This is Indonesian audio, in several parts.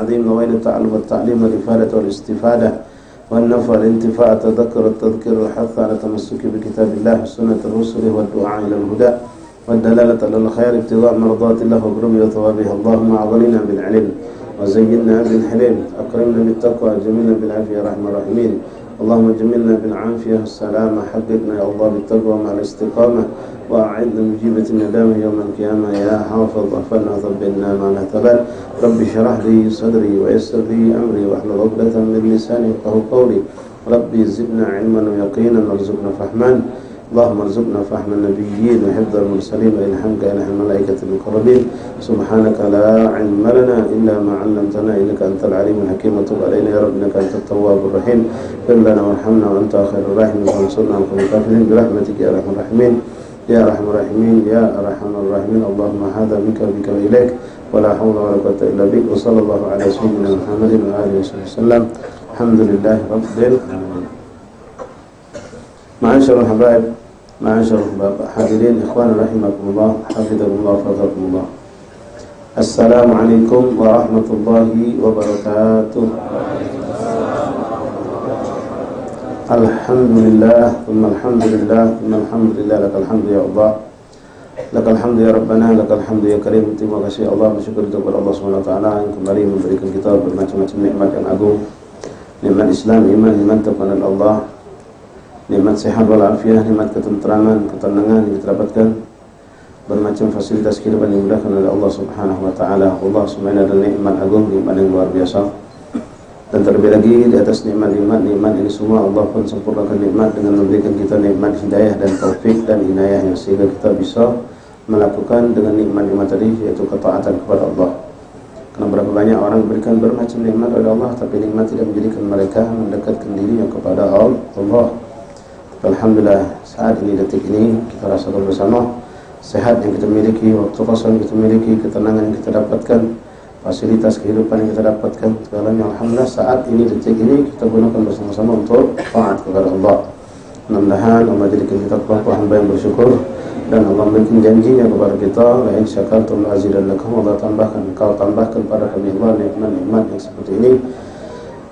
العظيم نوينا التعلم والتعليم والإفادة والاستفادة والنفع والانتفاع التذكر والتذكير والحث على التمسك بكتاب الله وسنة الرسل والدعاء إلى الهدى والدلالة على الخير ابتغاء مرضات الله وقرب ثوابه. اللهم أغننا بالعلم وزينا بالحلم أكرمنا بالتقوى جميلنا بالعافية يا رحمن الراحمين. اللهم جملنا بالعافية والسلامة حققنا يا الله بالتقوى مع الاستقامة وأعدنا مجيبة الندامة يوم القيامة يا حافظ غفرنا ذنبنا ما نتبال. رب اشرح لي صدري ويسر لي أمري واحلل عقدة من لساني يفقهوا قولي. ربي زدنا علما ويقينا وارزقنا فهما. اللهم ارزقنا فهم النبيين وحفظ المرسلين وإلهامك إله الملائكة المقربين. سبحانك لا علم لنا إلا ما علمتنا إنك أنت العليم الحكيم وتب علينا يا رب إنك أنت التواب الرحيم. اغفر لنا وارحمنا وأنت خير الراحمين وانصرنا على القوم الكافرين برحمتك يا أرحم الراحمين يا أرحم الراحمين يا أرحم الراحمين. اللهم هذا بك وبك وإليك ولا حول ولا قوة إلا بك. وصلى الله على سيدنا محمد وآله وصحبه وسلم. الحمد لله رب العالمين. Ma'asyiral habaib, ma'asyiral bapak hadirin ikhwan rahimakumullah, hafizakumullah fadzakumullah. Assalamualaikum warahmatullahi wabarakatuh. Alhamdulillah, thumma alhamdulillah, thumma alhamdulillah, lakal hamdu ya Allah. Lakal hamdu ya Rabbana, lakal hamdu ya Karim. Terima kasih Allah, bersyukur kepada Allah Subhanahu wa taala yang kembali memberikan kita bermacam-macam nikmat yang agung. Nikmat Islam, iman, iman kepada Allah. Nikmat sehat walafiat, nikmat ketentraman, ketenangan yang kita dapatkan, bermacam fasilitas kehidupan yang dimudahkan oleh Allah Subhanahu wa taala. Allah Subhanahu adalah nikmat agung, nikmat yang luar biasa. Dan terlebih lagi di atas nikmat ini semua Allah pun sempurnakan nikmat dengan memberikan kita nikmat hidayah dan taufik dan inayahnya sehingga kita bisa melakukan dengan nikmat-nikmat tadi yaitu ketaatan kepada Allah. Karena berapa banyak orang berikan bermacam nikmat oleh Allah tapi nikmat tidak menjadikan mereka mendekatkan dirinya kepada Allah. Alhamdulillah saat ini, detik ini kita rasakan bersama sehat yang kita miliki, waktu kosong yang kita miliki, ketenangan yang kita dapatkan, fasilitas kehidupan yang kita dapatkan, segalanya alhamdulillah saat ini, detik ini kita gunakan bersama-sama untuk taat kepada Allah. Mudah-mudahan Allah jadikan kita kelompok hamba yang bersyukur dan Allah memberikan janjinya kepada kita, la in syakartum la azidannakum. Allah tambahkan, engkau tambahkan pada kami Allah nikmat-nikmat yang seperti ini.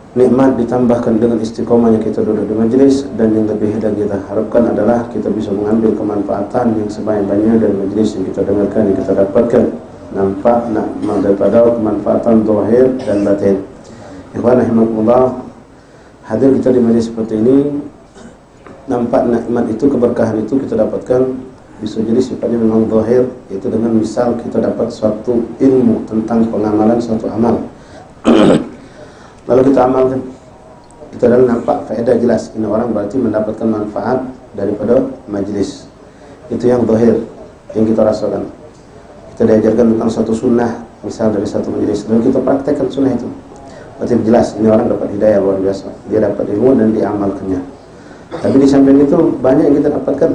Nikmat ditambahkan dengan istiqomahnya kita duduk di majelis, dan yang lebih lagi kita harapkan adalah kita bisa mengambil kemanfaatan yang sebanyak-banyaknya dari majelis yang kita dengarkan, yang kita dapatkan. Nampak daripada kemanfaatan zahir dan batin. Ikhwan rahimakumullah, hadir kita di majelis seperti ini, nampak nikmat itu, keberkahan itu kita dapatkan bisa jadi sifatnya memang zahir, yaitu dengan misal kita dapat suatu ilmu tentang pengamalan suatu amal. Lalu kita amalkan, kita dalam nampak faedah jelas, ini orang berarti mendapatkan manfaat daripada majlis. Itu yang zahir, yang kita rasakan. Kita diajarkan tentang suatu sunnah, misal dari satu majlis, lalu kita praktekkan sunnah itu, berarti jelas ini orang dapat hidayah luar biasa. Dia dapat ilmu dan diamalkannya. Tapi di samping itu banyak yang kita dapatkan,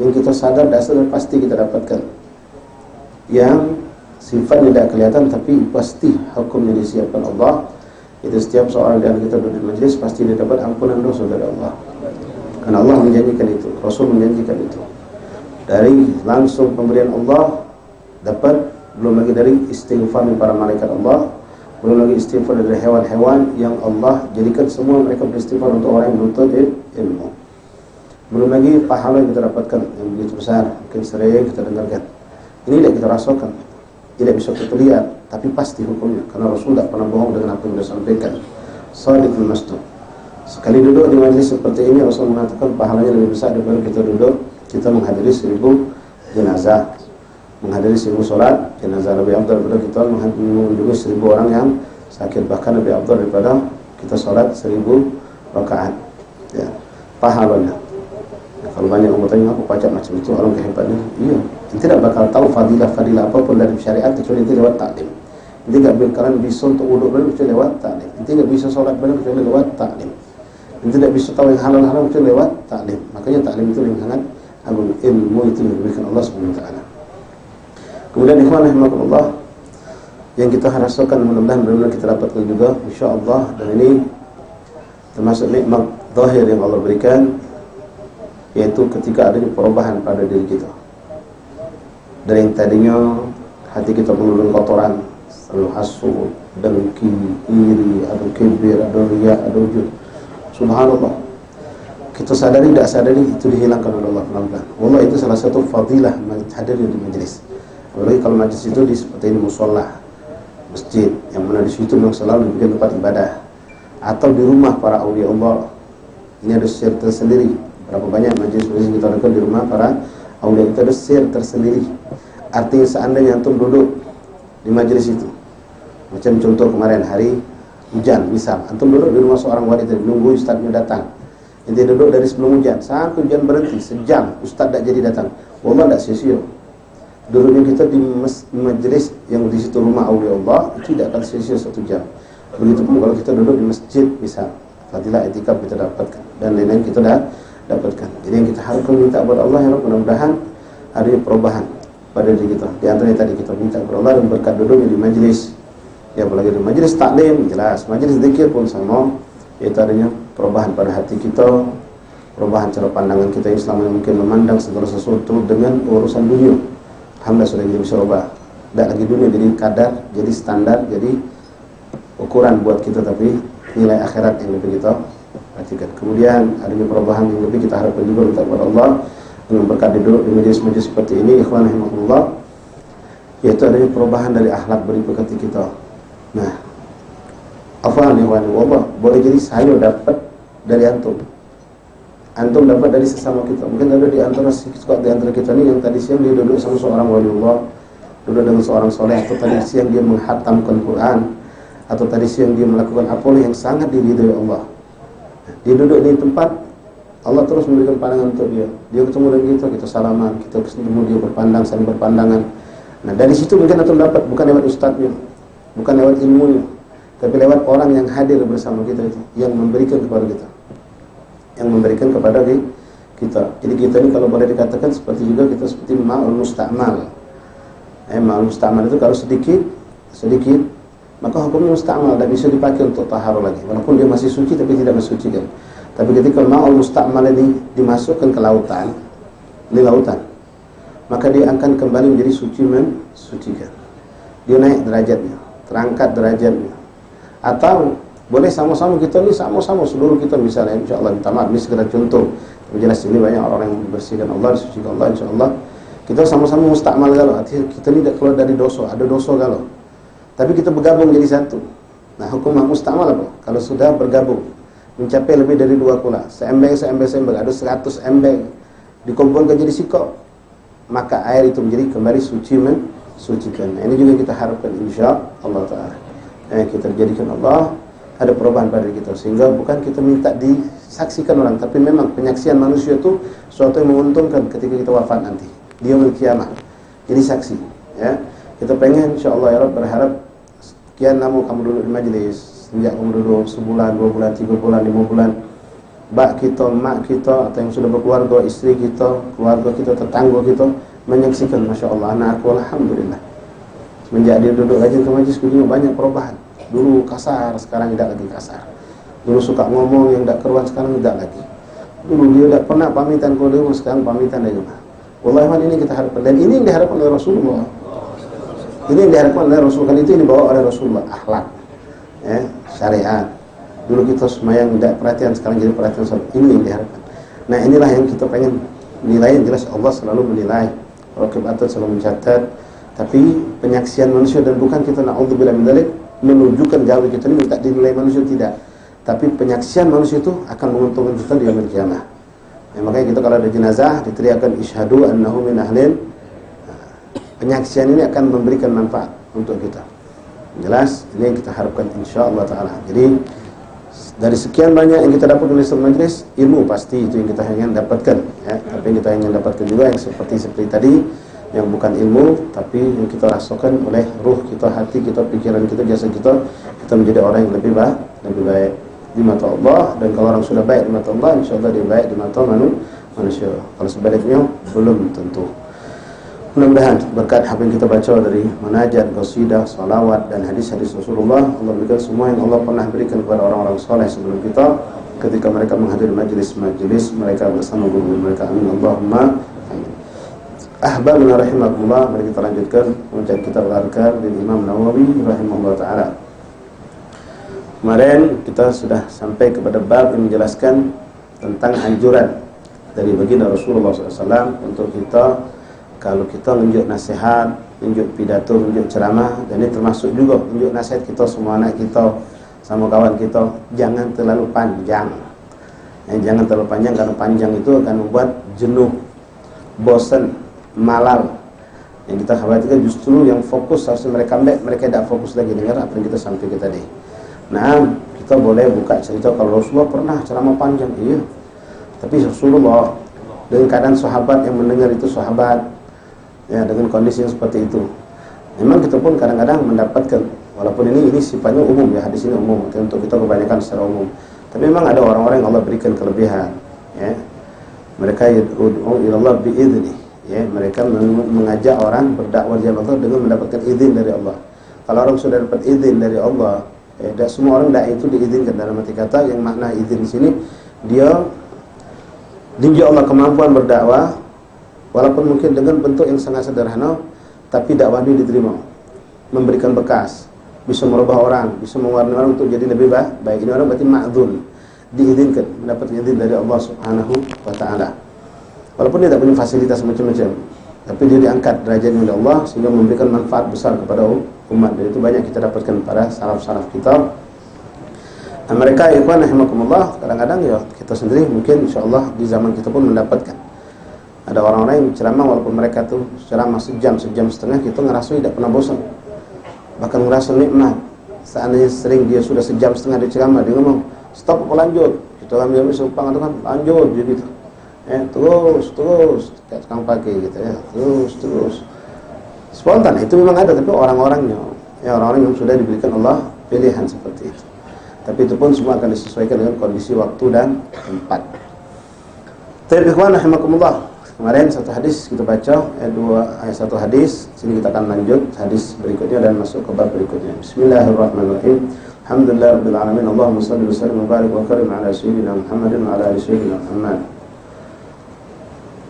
yang kita sadar dan pasti kita dapatkan, yang sifatnya tidak kelihatan tapi pasti hukumnya disiapkan Allah. Itu setiap seorang dari kita duduk di majelis pasti dia dapat ampunan dosa dari Allah. Karena Allah menjanjikan itu, Rasul menjanjikan itu. Dari langsung pemberian Allah dapat, belum lagi dari istighfar dari para malaikat Allah, belum lagi istighfar dari hewan-hewan yang Allah jadikan semua mereka beristighfar untuk orang yang menuntut ilmu. Belum lagi pahala yang kita dapatkan yang begitu besar, mungkin sering kita dengarkan. Ini tidak kita rasakan, tidak bisa kita lihat, tapi pasti hukumnya, karena Rasul tidak pernah bohong dengan apa yang dia sampaikan. Shadiqul masduq. Sekali duduk di majlis seperti ini, Rasul mengatakan pahalanya lebih besar daripada kita duduk, kita menghadiri 1000 jenazah, menghadiri 1000 sholat jenazah. Lebih afdal daripada kita mengunjungi 1000 orang yang sakit, bahkan lebih afdal daripada kita sholat 1000 rakaat. Ya, pahalanya. Kalau banyak orang bertanya, apa pajak macam itu, orang kehebatnya? Iya, ente tidak bakal tahu fadilah apapun dari syariat kecuali ente lewat taklim. Ente tidak bakalan bisa untuk wuduk benar kecuali lewat taklim. Ente tidak bisa sholat benar kecuali lewat taklim. Ente tidak bisa tahu yang halal kecuali lewat taklim. Makanya taklim itu yang sangat agung, ilmu itu yang diberikan Allah Subhanahu wa taala. Kemudian ikhwan rahimakumullah, yang kita rasakan mudah-mudahan benar-benar kita dapatkan juga insyaallah, dan ini termasuk nikmat zahir yang Allah berikan, yaitu ketika adanya perubahan pada diri kita. Dari yang tadinya hati kita penuh dengan kotoran, selalu hasud, dengki, iri, ada kibir, ada riya, ada ujub. Subhanallah. Kita sadari tidak sadari itu dihilangkan oleh Allah pelan-pelan. Wallah, itu salah satu fadilah hadir di majelis. Apalagi kalau majelis itu di seperti ini, musola, masjid, yang mana di situ memang selalu diberikan tempat ibadah, atau di rumah para aulia Allah. Ini ada sir tersendiri. Berapa banyak majelis-majelis kita lakukan di rumah para aulia, itu ada sir tersendiri. Artinya seandainya antum duduk di majelis itu, macam contoh kemarin hari hujan, misal antum duduk di rumah seorang wanita menunggu ustadznya datang. Inti duduk dari sebelum hujan sampai hujan berhenti sejam, ustadz tak jadi datang. Wallah, tak sia-sia. Duduknya kita di majelis yang di situ rumah aulia Allah itu tidak akan sia-sia 1 jam. Begitupun kalau kita duduk di masjid, bisa fadilah etikaf kita dapatkan dan lain-lain kita dah dapatkan. Jadi yang kita harapkan minta kepada Allah, ya Rabb, mudah-mudahan ada perubahan pada diri kita. Di antaranya tadi kita minta kepada Allah dan berkat duduknya di majelis. Ya, apalagi di majelis taklim, jelas. Majelis zikir pun sama, yaitu adanya perubahan pada hati kita, perubahan cara pandangan kita yang selama ini mungkin memandang segala sesuatu dengan urusan dunia. Alhamdulillah sudah jadi bisa ubah. Tidak lagi dunia jadi kadar, jadi standar, jadi ukuran buat kita, tapi nilai akhirat yang lebih kita perhatikan. Kemudian adanya perubahan yang lebih kita harapkan juga minta kepada Allah dengan berkat duduk di majelis-majelis seperti ini, ikhwan rahimahullah, yaitu adanya perubahan dari akhlak berikut kita. Nah, afwan ikhwan Allah, boleh jadi saya dapat dari antum dapat dari sesama kita. Mungkin ada di antara kita ini yang tadi siang dia duduk sama seorang waliullah, duduk dengan seorang soleh, atau tadi siang dia menghatamkan Quran, atau tadi siang dia melakukan apalah yang sangat diridhoi Allah. Dia duduk di tempat Allah terus memberikan pandangan untuk dia. Dia ketemu dengan kita salaman, kita ketemu dia berpandang, saling berpandangan. Nah, dari situ mungkin antum dapat, bukan lewat ustadznya, bukan lewat ilmunya, tapi lewat orang yang hadir bersama kita itu, yang memberikan kepada kita, kita. Jadi kita ini kalau boleh dikatakan seperti juga kita seperti ma'ul musta'mal. Ma'ul musta'mal itu kalau sedikit maka hukumnya musta'mal, dan bisa dipakai untuk taharah lagi, walaupun dia masih suci tapi tidak mensucikan. Tapi ketika ma'ul musta'mal ini dimasukkan ke lautan, maka dia akan kembali menjadi suci, mensucikan. Dia naik derajatnya, terangkat derajatnya. Atau boleh sama-sama kita ni, sama-sama seluruh kita, misalnya insyaAllah, minta maaf, ini segera contoh. Jelas ini banyak orang yang dibersihkan Allah, disucikan Allah, insyaAllah. Kita sama-sama musta'mal galau, artinya kita ni tak keluar dari dosa, ada dosa galau, tapi kita bergabung jadi satu. Nah, hukum musta'mal apa? Kalau sudah bergabung mencapai lebih dari 2 kula, seembeng, ada 100 embeng, dikumpulkan jadi sikap, maka air itu menjadi kembali suci, mensucikan. Nah, ini juga kita harapkan insyaallah ta'ala. Kita jadikan Allah ada perubahan pada kita, sehingga bukan kita minta disaksikan orang, tapi memang penyaksian manusia itu suatu yang menguntungkan ketika kita wafat nanti di yaumul qiyamah. Jadi saksi, ya. Kita pengen insyaallah ya Rabb, berharap sekian lama kamu duduk di majelis, sejak kamu duduk sebulan, 2 bulan, 3 bulan, 5 bulan, bak kita, mak kita, atau yang sudah berkeluarga, istri kita, keluarga kita, tetangga kita menyaksikan, masya Allah, anak aku alhamdulillah. Semenjak dia duduk rajin ke majelis, banyak perubahan. Dulu kasar, sekarang tidak lagi kasar. Dulu suka ngomong yang tidak keruan, sekarang tidak lagi. Dulu dia tidak pernah pamitan kalau dia, sekarang pamitan dari rumah. Wallahi, ini kita harapkan, dan ini yang diharapkan oleh Rasulullah. Ini yang diharapkan oleh Rasulullah, itu yang dibawa oleh Rasulullah, akhlak, syariat. Dulu kita semayang tidak perhatian, sekarang jadi perhatian. Ini yang diharapkan. Nah, inilah yang kita pengen menilai. Yang jelas Allah selalu menilai, Raqib Atid selalu mencatat. Tapi penyaksian manusia, dan bukan kita na'udzubillah min dzalik menunjukkan jauh kita ini minta dinilai manusia, tidak. Tapi penyaksian manusia itu akan menguntungkan kita di yaumil qiyamah. Makanya kita kalau ada jenazah diteriakkan isyhadu annahu min ahlin. Penyaksian ini akan memberikan manfaat untuk kita. Jelas, ini yang kita harapkan insyaallah taala. Jadi dari sekian banyak yang kita dapat dari majelis ilmu, pasti itu yang kita ingin dapatkan, ya. Tapi yang kita ingin dapatkan juga yang seperti tadi, yang bukan ilmu, tapi yang kita rasakan oleh ruh kita, hati kita, pikiran kita, jasa kita menjadi orang yang lebih baik di mata Allah. Dan kalau orang sudah baik di mata Allah, insyaallah dia baik di mata manusia. Kalau sebaliknya belum tentu. Mudah-mudahan berkat apa yang kita baca dari munajat, qasidah, salawat, dan hadis-hadis Rasulullah, Allah berikan semua yang Allah pernah berikan kepada orang-orang soleh sebelum kita, ketika mereka menghadiri majelis mereka bersama guru mereka. Amin Allahumma amin. Ahbabuna rahimakumullah, mari kita lanjutkan membaca kitab Al-Adhkar dari Imam Nawawi rahimahullah taala. Kemarin kita sudah sampai kepada bab yang menjelaskan tentang anjuran dari baginda Rasulullah SAW untuk kita, kalau kita menunjuk nasihat, menunjuk pidato, menunjuk ceramah, dan ini termasuk juga menunjuk nasihat kita semua anak kita sama kawan kita, jangan terlalu panjang. Jangan terlalu panjang, karena panjang itu akan membuat jenuh, bosan, malal. Yang kita khawatirkan justru yang fokus harusnya mereka tidak fokus lagi dengar apa yang kita sampaikan tadi. Nah, kita boleh buka cerita kalau Rasulullah pernah ceramah panjang, iya. Tapi Rasulullah dengan keadaan sahabat yang mendengar itu sahabat, ya, dengan kondisi yang seperti itu. Memang kita pun kadang-kadang mendapatkan, walaupun ini sifatnya umum ya, hadis ini umum, untuk kita kebanyakan secara umum. Tapi memang ada orang-orang yang Allah berikan kelebihan, ya. Mereka yad'u ilallah bi'idznih, ya, mereka mengajak orang berdakwah di jalan Allah dengan mendapatkan izin dari Allah. Kalau orang sudah dapat izin dari Allah, tidak semua orang dai itu diizinkan. Dalam arti kata yang makna izin di sini, dia diuji Allah kemampuan berdakwah, walaupun mungkin dengan bentuk yang sangat sederhana, tapi dakwah dia diterima, memberikan bekas, bisa merubah orang, bisa mewarnai orang untuk jadi lebih baik. Ini orang berarti ma'dzun, diizinkan, mendapat izin dari Allah Subhanahu wa taala. Walaupun dia tidak punya fasilitas macam-macam, tapi dia diangkat derajatnya oleh Allah sehingga memberikan manfaat besar kepada umat. Dan itu banyak kita dapatkan pada salaf-salaf kita. Nah, mereka ikhwan rahimakumullah, kadang-kadang ya kita sendiri mungkin insyaallah di zaman kita pun mendapatkan ada orang-orang yang ceramah, walaupun mereka tuh ceramah sejam setengah, kita ngerasa tidak pernah bosan, bahkan ngerasa nikmat. Seandainya sering dia sudah sejam setengah dia ceramah, dia ngomong stop, lanjut, kita ambil sumpah kan, lanjut gitu. Terus kayak tukang pakai gitu ya, terus spontan. Itu memang ada, tapi orang-orangnya ya orang-orang yang sudah diberikan Allah pilihan seperti itu. Tapi itu pun semua akan disesuaikan dengan kondisi waktu dan tempat. Tapi ikhwan rahimakumullah, kemarin satu hadis kita baca, ayat satu hadis. Sini kita akan lanjut hadis berikutnya dan masuk ke bab berikutnya. Bismillahirrahmanirrahim. Alhamdulillahirabbil alamin. Allahumma shalli wa sallim wa barik wa karim ala sayyidina Muhammadin wa ala ali sayyidina Muhammad.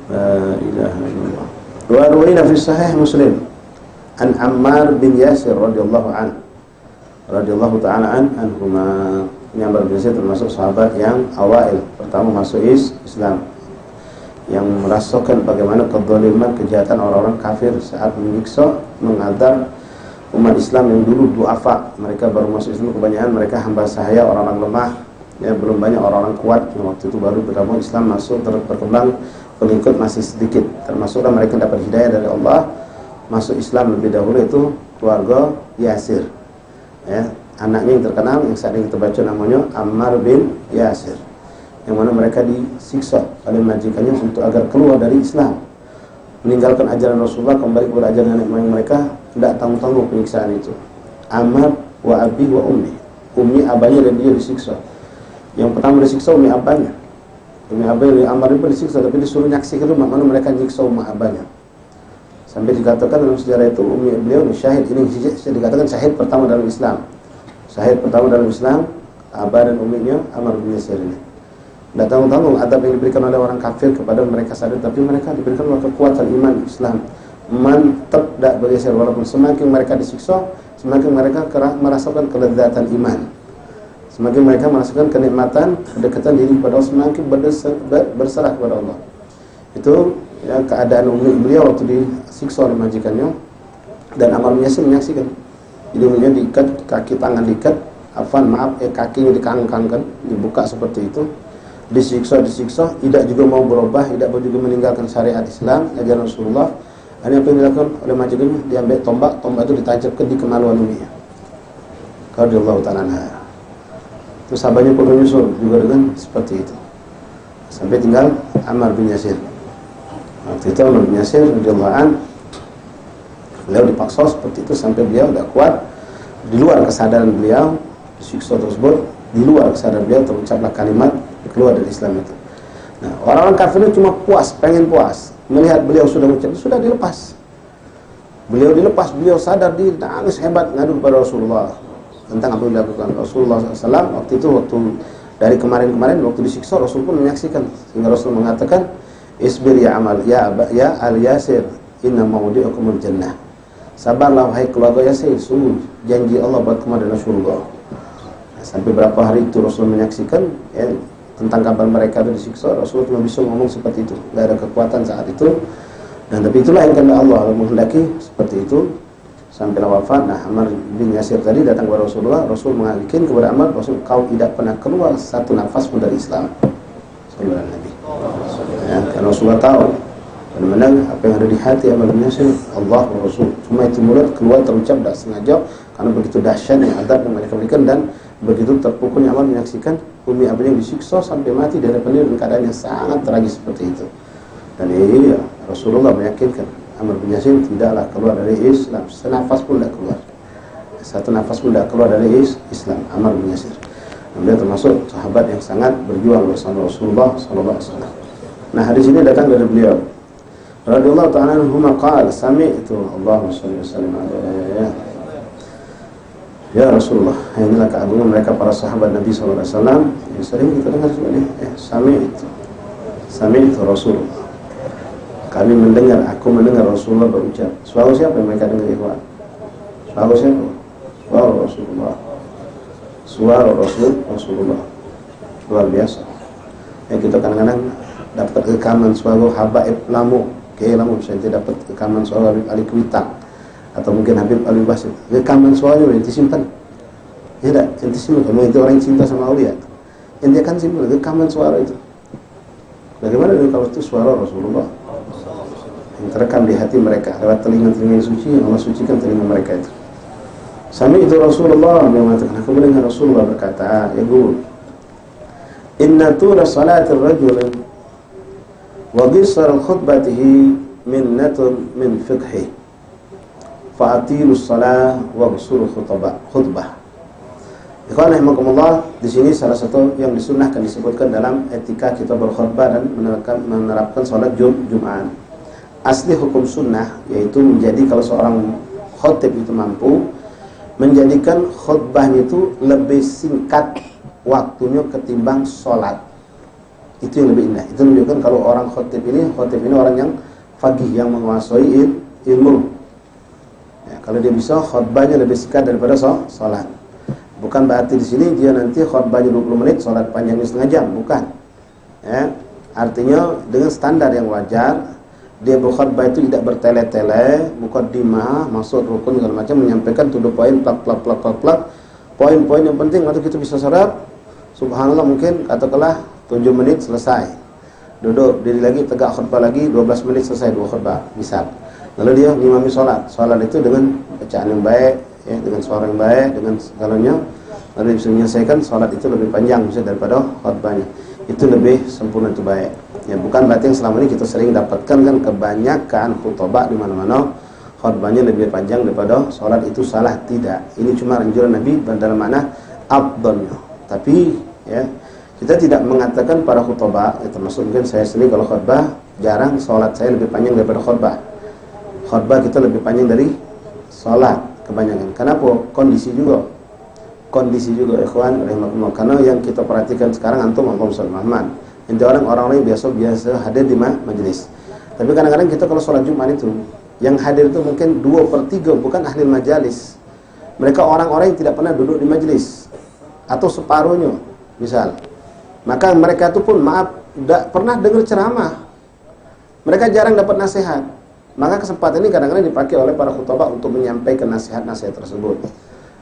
La ilaha illallah. Wa ruwina fi sahih Muslim an Ammar bin Yasir radhiyallahu ta'ala anhuma. Ini Ammar bin Yasir termasuk sahabat yang awal pertama masuk Islam, yang merasakan bagaimana kezaliman, kejahatan orang-orang kafir saat menyiksa, mengadab umat Islam yang dulu duafa. Mereka baru masuk Islam, kebanyakan mereka hamba sahaya, orang-orang lemah, ya, belum banyak orang-orang kuat. Waktu itu baru bergabung Islam, masuk berkembang, pengikut masih sedikit. Termasuklah mereka dapat hidayah dari Allah, masuk Islam lebih dahulu itu keluarga Yasir, ya, anaknya yang terkenal yang saat ini kita baca namanya Ammar bin Yasir, yang mana mereka disiksa oleh majikannya untuk agar keluar dari Islam, meninggalkan ajaran Rasulullah, kembali kepada ajaran nenek moyang mereka. Tidak tanggung-tanggung penyiksaan itu. Ammar wa abi wa ummi abahnya dan dia disiksa. Yang pertama disiksa ummi abahnya. Ummi abahnya Ammar pun disiksa, tapi disuruh nyaksikan rumah mana mereka nyiksa ummi abahnya. Sampai dikatakan dalam sejarah itu ummi beliau syahid. Ini dikatakan syahid pertama dalam Islam. Syahid pertama dalam Islam, abah dan umminya Ammar bin Yasir ini. Tidak tanggung-tanggung adab yang diberikan oleh orang kafir kepada mereka sadar, tapi mereka diberikan kekuatan iman Islam, mantap, tidak bergeser. Walaupun semakin mereka disiksa, semakin mereka merasakan kelezatan iman, semakin mereka merasakan kenikmatan kedekatan diri kepada Allah, semakin berserah kepada Allah. Itu ya, keadaan ummi beliau waktu disiksa oleh majikannya, dan Ammar bin Yasir menyaksikan. Jadi umminya diikat, kaki tangan diikat, kakinya dikangkangkan, dibuka seperti itu, disiksa, tidak juga mau berubah, tidak juga meninggalkan syariat Islam, ajaran Rasulullah. Ini apa yang dilakukan oleh majikannya? Diambil tombak itu ditancapkan di kemaluan umminya. Radhiyallahu ta'ala anha. Terus sahabatnya pun menyusul juga dengan seperti itu, sampai tinggal Ammar bin Yasir. Waktu itu Ammar bin Yasir radhiyallahu anhu, beliau dipaksa seperti itu sampai beliau tidak kuat. Di luar kesadaran beliau, disiksa tersebut, di luar kesadaran beliau terucaplah kalimat keluar dari Islam itu. Nah, orang-orang kafir itu cuma pengen puas melihat beliau sudah mengucap, sudah dilepas. Beliau dilepas, beliau sadar, dia nangis hebat ngadu kepada Rasulullah tentang apa yang dilakukan Rasulullah SAW. Waktu itu, waktu dari kemarin waktu disiksa, Rasul pun menyaksikan, sehingga Rasul mengatakan, isbir ya amal ya al Yasir, inna maudi'ukumul jannah. Sabarlah wahai keluarga Yasir, sungguh janji Allah buat kamu adalah surga. Sampai berapa hari itu Rasul menyaksikan ya, tentang kabar mereka itu disiksa. Rasul cuma bisa ngomong seperti itu, nggak ada kekuatan saat itu. Dan tapi itulah yang kehendak Allah menghendaki seperti itu sampai wafat. Nah, Ammar bin Yasir tadi datang kepada Rasulullah. Rasul mengakikin kepada Ammar, Rasul, kau tidak pernah keluar satu nafas pun dari Islam. Sallallahu alaihi Nabi. Ya, karena Rasulullah tahu benar-benar apa yang ada di hati Ammar bin Yasir, Allah dan Rasul. Cuma itu mulut keluar terucap tak sengaja karena begitu dahsyatnya adab yang mereka berikan, dan begitu terpukulnya Ammar menyaksikan Umi Abdullah disiksa sampai mati dari dalam keadaan yang sangat tragis seperti itu. Dan ini ya, Rasulullah meyakinkan Ammar bin Yasir tidaklah keluar dari Islam, senafas pun tidak keluar, satu nafas pun tidak keluar dari Islam. Ammar bin Yasir, dan dia termasuk sahabat yang sangat berjuang bersama Rasulullah SAW. Nah, hadis ini datang dari beliau radhiyallahu ta'ala anhu qala sami'tu Allahumma shalli wa sallim alaihi ya Rasulullah. Inilah keagungan mereka para sahabat Nabi SAW yang sering kita dengar juga nih. Sami'tu Rasulullah, kami mendengar, aku mendengar Rasulullah berucap. Suara siapa yang mereka dengar, ikhwan? Suara siapa? Suara Rasulullah. Suara Rasulullah. Luar biasa. Ya, kita kadang-kadang dapat rekaman suara Habaib Lamu, Lamu misalnya dapat rekaman suara Habib Ali Kuitang, atau mungkin Habib Ali Basit. Rekaman suaranya yang disimpan. Ya tak? Yang disimpan. Kalau itu orang yang cinta sama aulia, yang dia akan simpan rekaman suara itu. Bagaimana dengan kalau itu suara Rasulullah yang terekam di hati mereka lewat telinga-telinga yang suci, yang Allah sucikan telinga mereka itu. Sami itu Rasulullah yang mengatakan, aku mendengar Rasulullah berkata, ya guru, inna tula salatil rajul wa qisar khutbatihi minnatun min fiqhi fa'atilu salah wa qsuru khutbah. Ikhwan rahimakumullah, di sini salah satu yang disunnahkan disebutkan dalam etika kita berkhutbah dan menerapkan salat Jumat. Asli hukum sunnah yaitu menjadi kalau seorang khotib itu mampu menjadikan khutbahnya itu lebih singkat waktunya ketimbang sholat. Itu yang lebih indah. Itu menunjukkan kalau orang khotib ini orang yang faqih, yang menguasai ilmu. Ya, kalau dia bisa khutbahnya lebih singkat daripada sholat. Bukan berarti di sini dia nanti khutbahnya 20 menit, sholat panjangnya setengah jam, bukan. Ya, artinya dengan standar yang wajar. Dia berkhutbah itu tidak bertele-tele, mukaddimah, maksud rukun segala macam, menyampaikan to the point, plak. Poin-poin yang penting waktu kita bisa serap. Subhanallah, mungkin katakanlah 7 menit selesai. Duduk, diri lagi, tegak khutbah lagi, 12 menit selesai 2 khutbah, misal. Lalu dia ngimami sholat. Sholat itu dengan bacaan yang baik, ya, dengan suara yang baik, dengan segalanya. Lalu bisa menyelesaikan sholat itu lebih panjang bisa daripada khutbahnya. Itu lebih sempurna, itu baik. Ya, bukan berarti yang selama ini kita sering dapatkan kan kebanyakan khutbah di mana-mana khutbahnya lebih panjang daripada sholat, itu salah, tidak. Ini cuma anjuran Nabi dalam makna afdalnya. Tapi ya, kita tidak mengatakan para khutbah, ya, termasuk mungkin saya sendiri kalau khutbah jarang sholat saya lebih panjang daripada khutbah. Khutbah kita lebih panjang dari sholat kebanyakan. Kenapa? Kondisi juga ikhwan rahimakumullah. Karena yang kita perhatikan sekarang antum Allahumma Muhammad, inti orang-orang yang biasa hadir di majelis. Tapi kadang-kadang kita kalau sholat Jumat itu yang hadir itu mungkin 2/3 bukan ahli majalis. Mereka orang-orang yang tidak pernah duduk di majelis atau separuhnya misal. Maka mereka itu pun tidak pernah dengar ceramah. Mereka jarang dapat nasihat. Maka kesempatan ini kadang-kadang dipakai oleh para khutbah untuk menyampaikan nasihat-nasihat tersebut.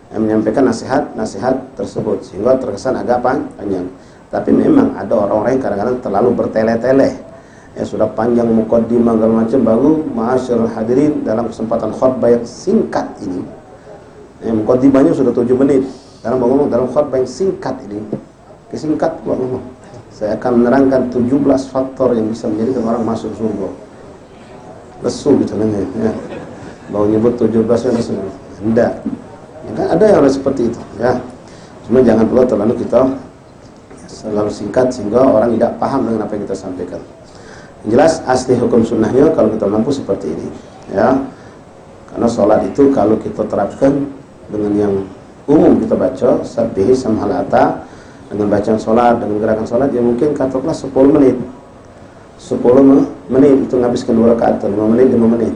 Menyampaikan nasihat-nasihat tersebut sehingga terkesan agak panjang. Tapi memang ada orang-orang yang kadang-kadang terlalu bertele-tele. Ya, sudah panjang mukaddimah segala macam, baru ma'asyiral hadirin dalam kesempatan khutbah yang singkat ini. Ya, mukaddimahnya sudah 7 menit. Sekarang ngomong dalam khutbah yang singkat ini. Kesingkat ngomong. Saya akan menerangkan 17 faktor yang bisa menjadikan orang masuk surga. Lesu gitu kan ya. Mau nyebut 17 lesu. Tidak. Ya, kan ada yang seperti itu, ya. Cuma jangan pula terlalu kita selalu singkat sehingga orang tidak paham dengan apa yang kita sampaikan. Yang jelas asli hukum sunnahnya kalau kita mampu seperti ini, ya. Karena sholat itu kalau kita terapkan dengan yang umum kita baca sabbihi samhalata, dengan bacaan sholat, dengan gerakan sholat, ya mungkin katakanlah 10 menit 10 menit itu menghabiskan 2 rakaat, 5 menit 5 menit.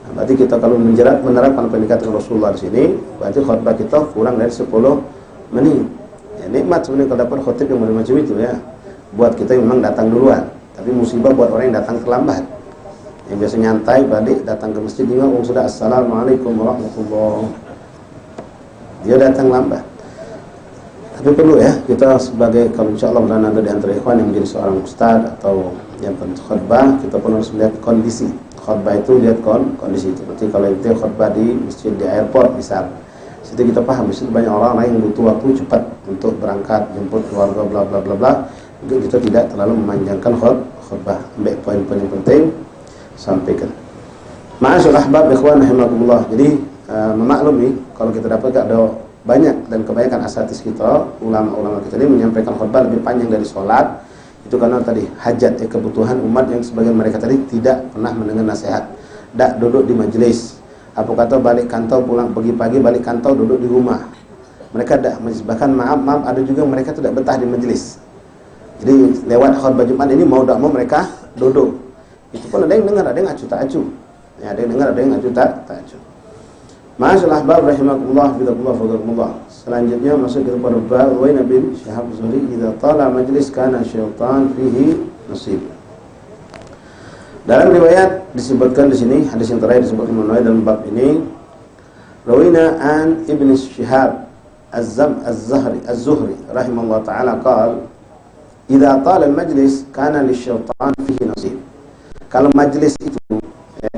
Nah, berarti kita kalau menerapkan apa yang dikatakan Rasulullah di sini, berarti khutbah kita kurang dari 10 menit. nikmat sebenarnya kalau dapat khotib yang macam itu ya. Buat kita memang datang duluan, tapi musibah buat orang yang datang terlambat. Yang biasa nyantai balik datang ke masjid juga sudah assalamualaikum warahmatullahi. Dia datang lambat. Tapi perlu ya kita sebagai, kalau insya Allah ada di antara ikhwan yang menjadi seorang ustaz atau yang khutbah, kita pun harus melihat kondisi. Khutbah itu lihat kondisi itu. Seperti kalau itu khutbah di masjid di airport misal, situ kita paham di situ banyak orang lain yang butuh waktu cepat untuk berangkat jemput keluarga bla bla bla bla. Mungkin kita tidak terlalu memanjangkan khutbah. Ambil poin-poin yang penting sampaikan. Ma'asyiral ahbab ikhwan rahimakumullah. Jadi memaklumi kalau kita dapat ada banyak dan kebanyakan asatidz kita, ulama-ulama kita ini menyampaikan khutbah lebih panjang dari sholat. Itu karena tadi hajat kebutuhan umat yang sebagian mereka tadi tidak pernah mendengar nasihat. Tak duduk di majelis. Apa kata balik kantor pulang pergi pagi balik kantor duduk di rumah. Mereka tak bahkan maaf ada juga mereka tidak betah di majelis. Jadi lewat khutbah Jumat ini mau tak mau mereka duduk. Itu pun ada yang dengar, ada yang acu tak acu. Ya, ada yang dengar, ada yang acu tak acu. Ma'asyiral ahbab rahimakumullah fadhakumullah. Selanjutnya masuk kita pada bab wa Nabi Syihab Zuhri idza tala majlis kana syaitan fihi nasib. Dalam riwayat disebutkan di sini, hadis yang terakhir disebutkan dalam bab ini, rawina an Ibn Syihab Az-Zuhri rahimahullah taala qala idza tala al-majlis kana lisyaitan fihi nasib. Kalau majlis itu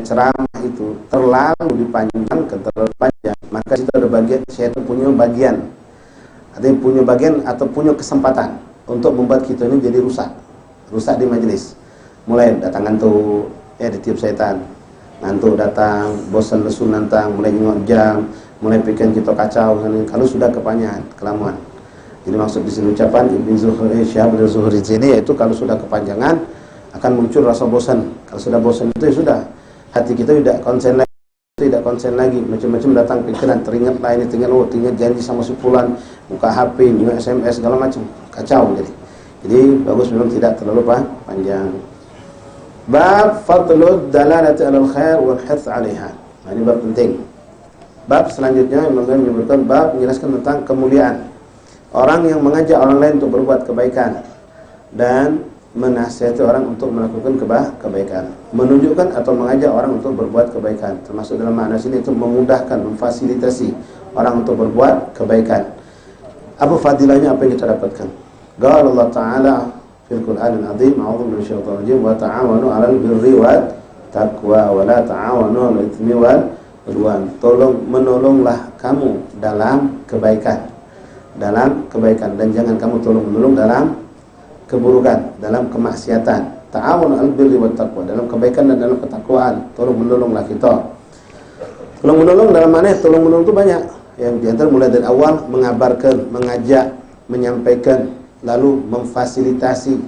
ceramah itu terlalu dipanjangkan, terlalu panjang, maka itu ada bagian syaitan punya bagian. Artinya punya bagian atau punya kesempatan untuk membuat kita ini jadi rusak di majelis. Mulai datang ngantuk, ditiup syaitan. Ngantuk datang, bosan lesu nantang, mulai nyengok jam, mulai bikin kita kacau. Kalau sudah kepanjangan, kelamaan. Jadi maksud di sini ucapan Ibn Zuhri, Syihab Az-Zuhri ini yaitu kalau sudah kepanjangan akan muncul rasa bosan. Kalau sudah bosan itu ya sudah. Hati kita tidak konsen lagi, macam-macam datang pikiran, teringat lah ini, teringat janji sama si fulan, buka HP, new SMS segala macam, kacau jadi bagus memang tidak terlalu panjang. Bab fadlud dalalati 'alal khair wal hits 'alaiha. Nah, ini bab penting. Bab selanjutnya menyebutkan bab menjelaskan tentang kemuliaan orang yang mengajak orang lain untuk berbuat kebaikan dan menasihati orang untuk melakukan kebaikan, menunjukkan atau mengajak orang untuk berbuat kebaikan, termasuk dalam makna sini itu memudahkan, memfasilitasi orang untuk berbuat kebaikan. Apa fadilahnya, apa yang kita dapatkan? Qala Allah Ta'ala fil Qur'anil Azim, a'udzu minasyaitonir rajim, wa ta'awanu 'alal birri wat taqwa wa la ta'awanu 'alal itsmi wal 'udwan. Menolonglah kamu dalam kebaikan dan jangan kamu tolong-menolong dalam keburukan, dalam kemaksiatan. Ta'awun al-birri wat taqwa, dalam kebaikan dan dalam ketakwaan. Tolong menolonglah kita. Tolong menolong dalam mana? Tolong menolong itu banyak. Yang diantara mulai dari awal mengabarkan, mengajak, menyampaikan, lalu memfasilitasi,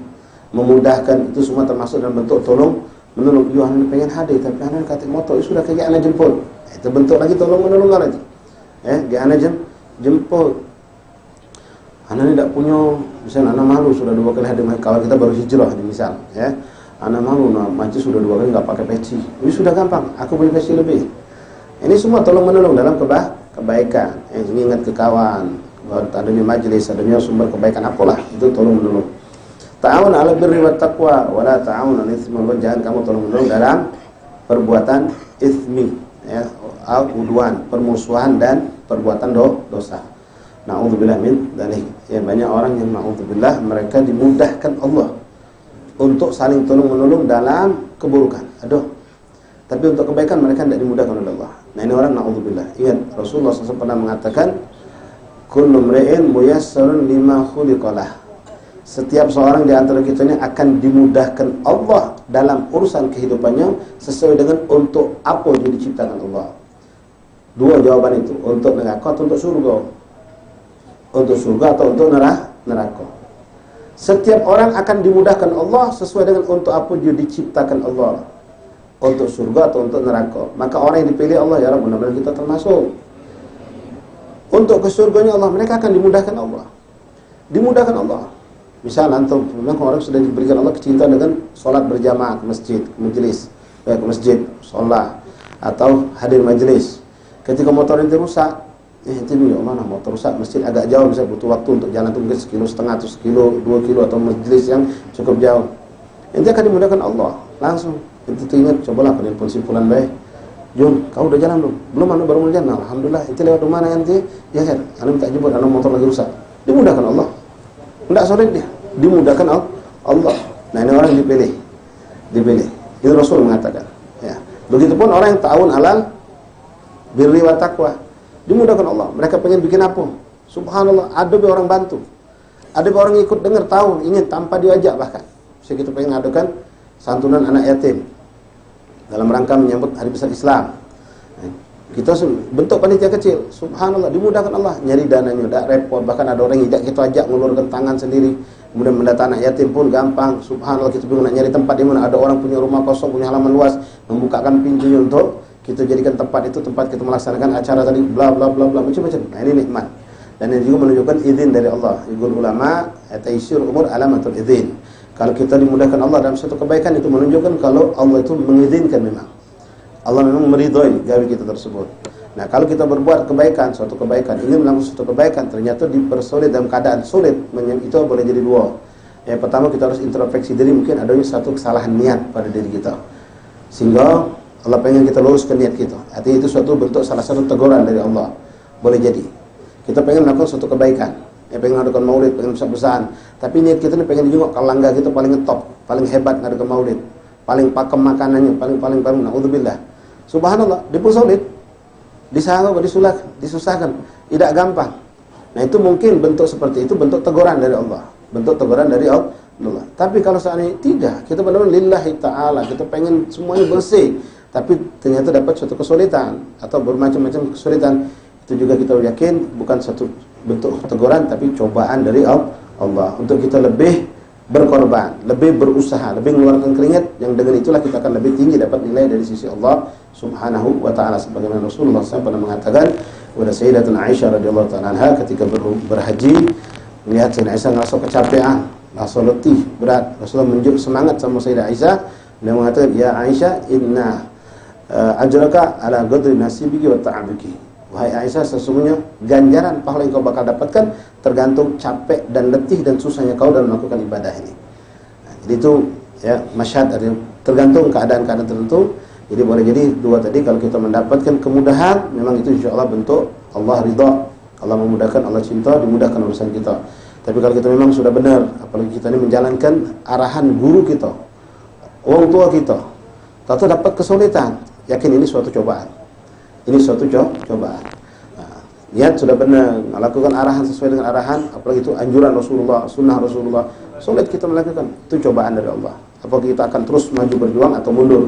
memudahkan, itu semua termasuk dalam bentuk tolong menolong. Yo anak pengen hadir tapi anak kata motor sudah kayak anak jemput. Itu bentuk lagi tolong menolong lagi. Dia anak jemput. Anak ini tidak punya, misalnya anak malu sudah 2 kali hadir, kawan kita baru hijrah misal, anak malu, majlis sudah 2 kali nggak pakai peci, ini sudah gampang, aku beli peci lebih. Ini semua tolong menolong dalam kebaikan. Ini ingat ke kawan, adanya majlis, adanya sumber kebaikan apalah, itu tolong menolong. Ta'awun 'alal birri wat taqwa wa la ta'awun 'alal itsmi wal 'udwan. Jangan kamu tolong menolong dalam perbuatan itsmi, udwan, permusuhan dan perbuatan dosa. Na'udzubillah min dzalik. Ya, banyak orang yang na'udzubillah mereka dimudahkan Allah untuk saling tolong-menolong dalam keburukan. Tapi untuk kebaikan mereka tidak dimudahkan oleh Allah. Nah, ini orang na'udzubillah. Ingat Rasulullah SAW pernah mengatakan kullu mri'in muyassarun lima khuliqalah. Setiap seorang di antara kita ini akan dimudahkan Allah dalam urusan kehidupannya sesuai dengan untuk apa yang diciptakan Allah. 2 jawaban itu, untuk neraka atau untuk surga. Untuk surga atau untuk neraka. Setiap orang akan dimudahkan Allah sesuai dengan untuk apa dia diciptakan Allah. Untuk surga atau untuk neraka. Maka orang yang dipilih Allah, ya Rabb, benar-benar kita termasuk. Untuk ke surganya Allah, mereka akan dimudahkan Allah. Dimudahkan Allah. Misal antum orang sudah diberikan Allah kecintaan dengan sholat berjamaah ke masjid, ke majelis, ke masjid, sholat atau hadir majelis. Ketika motor itu rusak, Itu ya Allah, nah motor rusak, masjid agak jauh, bisa butuh waktu untuk jalan tuh mungkin 1,5 kilo atau 1 kilo, 2 kilo, atau majelis yang cukup jauh. Ente akan dimudahkan Allah langsung. Ente tuh ingat, cobalah penelpon simpulan baik. Jun, kau udah jalan belum? Belum, anu baru mau jalan. Alhamdulillah. Ente lewat rumah nanti, ya kan? Anu minta jemput, anu motor lagi rusak. Dimudahkan Allah. Enggak sulit dia, dimudahkan Allah. Nah ini orang dipilih. Itu Rasul mengatakan. Ya. Begitupun orang yang ta'awun alal birri wa taqwa, dimudahkan Allah. Mereka pengen bikin apa? Subhanallah, ada orang bantu. Ada orang ikut dengar, tahu, ingin tanpa diajak bahkan. Kita pengen ngadakan santunan anak yatim dalam rangka menyambut hari besar Islam. Kita bentuk panitia kecil, subhanallah, dimudahkan Allah. Nyari dananya tidak repot, bahkan ada orang yang kita ajak ngulurkan tangan sendiri. Kemudian mendata anak yatim pun gampang, subhanallah. Kita bingung nak nyari tempat di mana, ada orang punya rumah kosong, punya halaman luas, membukakan pintunya untuk kita jadikan tempat itu tempat kita melaksanakan acara tadi, bla bla bla bla, macam-macam. Nah ini nikmat. Dan ini juga menunjukkan izin dari Allah. Yaqul ulama, taysir umur alamatul izin. Kalau kita dimudahkan Allah dalam suatu kebaikan, itu menunjukkan kalau Allah itu mengizinkan memang. Allah memang meridhoi gawe kita tersebut. Nah, kalau kita berbuat kebaikan, suatu kebaikan, ingin melakukan suatu kebaikan, ternyata dipersulit dalam keadaan sulit, itu boleh jadi dua. Yang pertama, kita harus introspeksi diri, mungkin adanya satu kesalahan niat pada diri kita. Sehingga Allah pengen kita luruskan niat kita. Artinya itu suatu bentuk salah satu teguran dari Allah. Boleh jadi. Kita pengen melakukan suatu kebaikan. Pengen ngadakan maulid, pengen besar-besaran. Tapi niat kita ini pengen dijenguk kalau langgar kita paling ngetop, paling hebat ngadakan maulid, paling pakem makanannya, paling naudzubillah. Subhanallah, dipersulit, disusahkan, tidak gampang. Nah itu mungkin bentuk seperti itu, bentuk teguran dari Allah, bentuk teguran dari Allah. Tapi kalau seandainya tidak, kita benar-benar lillahi ta'ala, kita pengen semuanya bersih, tapi ternyata dapat suatu kesulitan atau bermacam-macam kesulitan, itu juga kita yakin bukan satu bentuk teguran, tapi cobaan dari Allah untuk kita lebih berkorban, lebih berusaha, lebih mengeluarkan keringat, yang dengan itulah kita akan lebih tinggi dapat nilai dari sisi Allah Subhanahu wa ta'ala. Sebagaimana Rasulullah SAW pernah mengatakan kepada Sayyidatuna Aisyah radhiyallahu ta'ala anha ketika berhaji, melihat Sayyidah Aisyah merasa kecapean, merasa letih, berat. Rasulullah menunjuk semangat sama Sayyidah Aisyah. Dia mengatakan, ya Aisyah, inna ajraka ala qadri nasibiki wa ta'abiki. Wahai Aisyah, sesungguhnya ganjaran pahala yang kau bakal dapatkan tergantung capek dan letih dan susahnya kau dalam melakukan ibadah ini. Nah, jadi itu ya masyhad, tergantung keadaan-keadaan tertentu. Jadi boleh jadi dua tadi, kalau kita mendapatkan kemudahan, memang itu insyaallah bentuk Allah ridha, Allah memudahkan, Allah cinta, dimudahkan urusan kita. Tapi kalau kita memang sudah benar, apalagi kita ini menjalankan arahan guru kita, orang tua kita, tentu dapat kesulitan, yakin ini suatu cobaan. Ini suatu cobaan. Nah, niat sudah benar, melakukan arahan sesuai dengan arahan, apalagi itu anjuran Rasulullah, sunnah Rasulullah, sulit kita melakukan, itu cobaan dari Allah. Apakah kita akan terus maju berjuang atau mundur?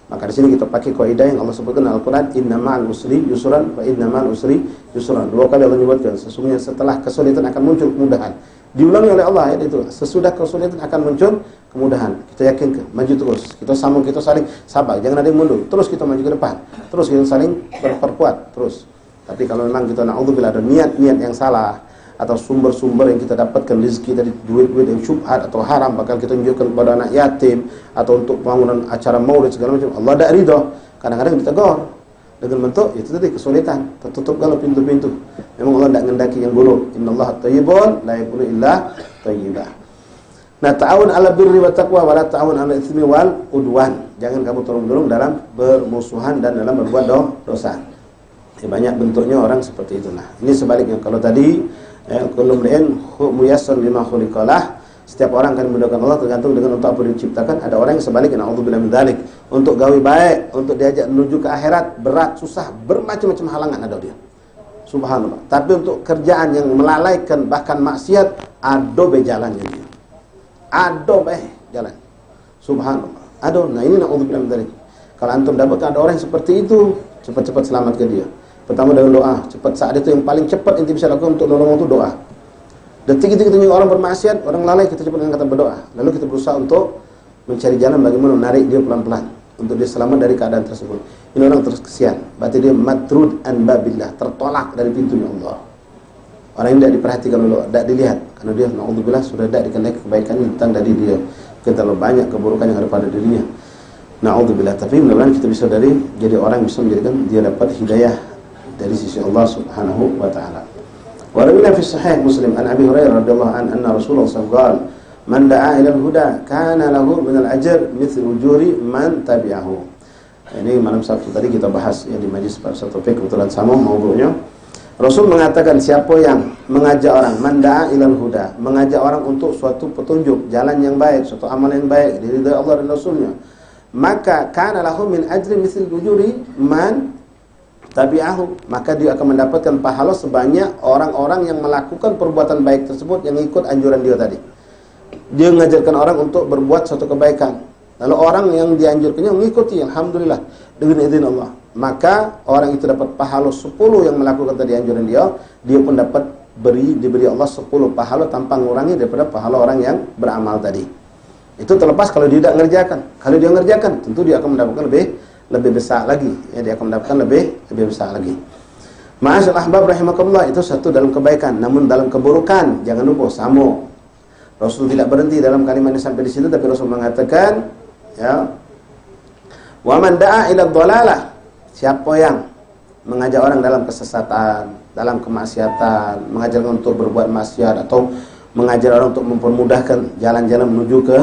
Maka di sini kita pakai kaidah yang Allah sebutkan dalam Al-Qur'an, innamal usri yusran wa innamal usri yusran. Dua kali Allah menyebutkan, sesungguhnya setelah kesulitan akan muncul kemudahan. Diulangi oleh Allah ayat itu, sesudah kesulitan akan muncul kemudahan. Kita yakin maju terus. Kita sambung, kita saling sabar, jangan ada yang mundur. Terus kita maju ke depan. Terus kita saling berperkuat terus. Tapi kalau memang kita naudzubillah ada niat-niat yang salah atau sumber-sumber yang kita dapatkan rezeki dari duit-duit yang syubhat atau haram, bakal kita tunjukkan kepada anak yatim atau untuk pembangunan acara maulid segala macam, Allah tidak ridho. Kadang-kadang ditegur dengan bentuk itu tadi kesulitan, tertutup kalau pintu-pintu. Memang Allah tidak ngendaki yang buruk. Innallaha thayyibun la yakunu illa thayyibah. Nah, ta'awun 'ala birri wa taqwa wa la ta'awun 'ala itsmi wal udwan. Jangan kamu tolong-menolong dalam bermusuhan dan dalam berbuat dosa. Banyak bentuknya orang seperti itu. Nah, ini sebaliknya. Kalau tadi kullu mri'in muyassar lima khuliqalah, setiap orang akan dimudahkan Allah tergantung dengan untuk apa diciptakan. Ada orang yang sebaliknya, naudzubillah min dzalik, untuk gawe baik, untuk diajak menuju ke akhirat berat, susah, bermacam-macam halangan ada dia. Subhanallah. Tapi untuk kerjaan yang melalaikan bahkan maksiat, ado be jalannya dia. Ado be jalan. Subhanallah. Ado. Nah ini naudzubillah min dzalik. Kalau antum dapat ada orang yang seperti itu, cepat-cepat selamatkan dia. Pertama dengan doa, cepat. Saat itu yang paling cepat yang bisa lakukan untuk nolong itu doa. Detik itu kita orang bermaksiat, orang lalai, kita cepat dengan kata berdoa. Lalu kita berusaha untuk mencari jalan bagaimana menarik dia pelan-pelan untuk dia selamat dari keadaan tersebut. Ini orang terus kesian, berarti dia matrud an babillah, tertolak dari pintunya Allah. Orang yang tidak diperhatikan oleh Allah, tidak dilihat, karena dia naudzubillah sudah tidak dikehendaki kebaikan datang dari dia. Mungkin terlalu banyak keburukan yang ada pada dirinya. Naudzubillah. Tapi mudah-mudahan kita bisa jadi orang yang bisa menjadikan dia dapat hidayah dari sisi Allah Subhanahu wa taala. Wa rawiya fi sahih Muslim an Abi Hurairah radhiyallahu anna Rasulullah sallallahu alaihi wasallam man da'a ila al-huda kana lahu min al-ajr mithlu ujuri man tabi'ahu. Ini malam Sabtu tadi kita bahas ya di majlis satu fiqh kebetulan sama maudu'nya. Rasul mengatakan siapa yang mengajak orang manda'a ilal huda, mengajak orang untuk suatu petunjuk, jalan yang baik, suatu amal yang baik, diridhai Allah dan Rasulnya, maka kana lahu min ajri misl ujuri man tabi'ahu, maka dia akan mendapatkan pahala sebanyak orang-orang yang melakukan perbuatan baik tersebut yang ikut anjuran dia tadi. Dia mengajarkan orang untuk berbuat suatu kebaikan, lalu orang yang dianjurkannya mengikuti, alhamdulillah dengan izin Allah, maka orang itu dapat pahala 10 yang melakukan tadi anjuran dia pun dapat diberi Allah 10 pahala tanpa mengurangi daripada pahala orang yang beramal tadi. Itu terlepas kalau dia tidak mengerjakan. Kalau dia mengerjakan, tentu dia akan mendapatkan lebih besar lagi. Ya, dia akan mendapatkan lebih besar lagi. Ma'asyal ahbab rahimakumullah, itu satu dalam kebaikan. Namun dalam keburukan jangan lupa sama. Rasul tidak berhenti dalam kalimatnya sampai di situ, tapi Rasul mengatakan, ya, wa man da'a ila dhalalah, siapa yang mengajak orang dalam kesesatan, dalam kemaksiatan, mengajak orang untuk berbuat maksiat, atau mengajar orang untuk mempermudahkan jalan-jalan menuju ke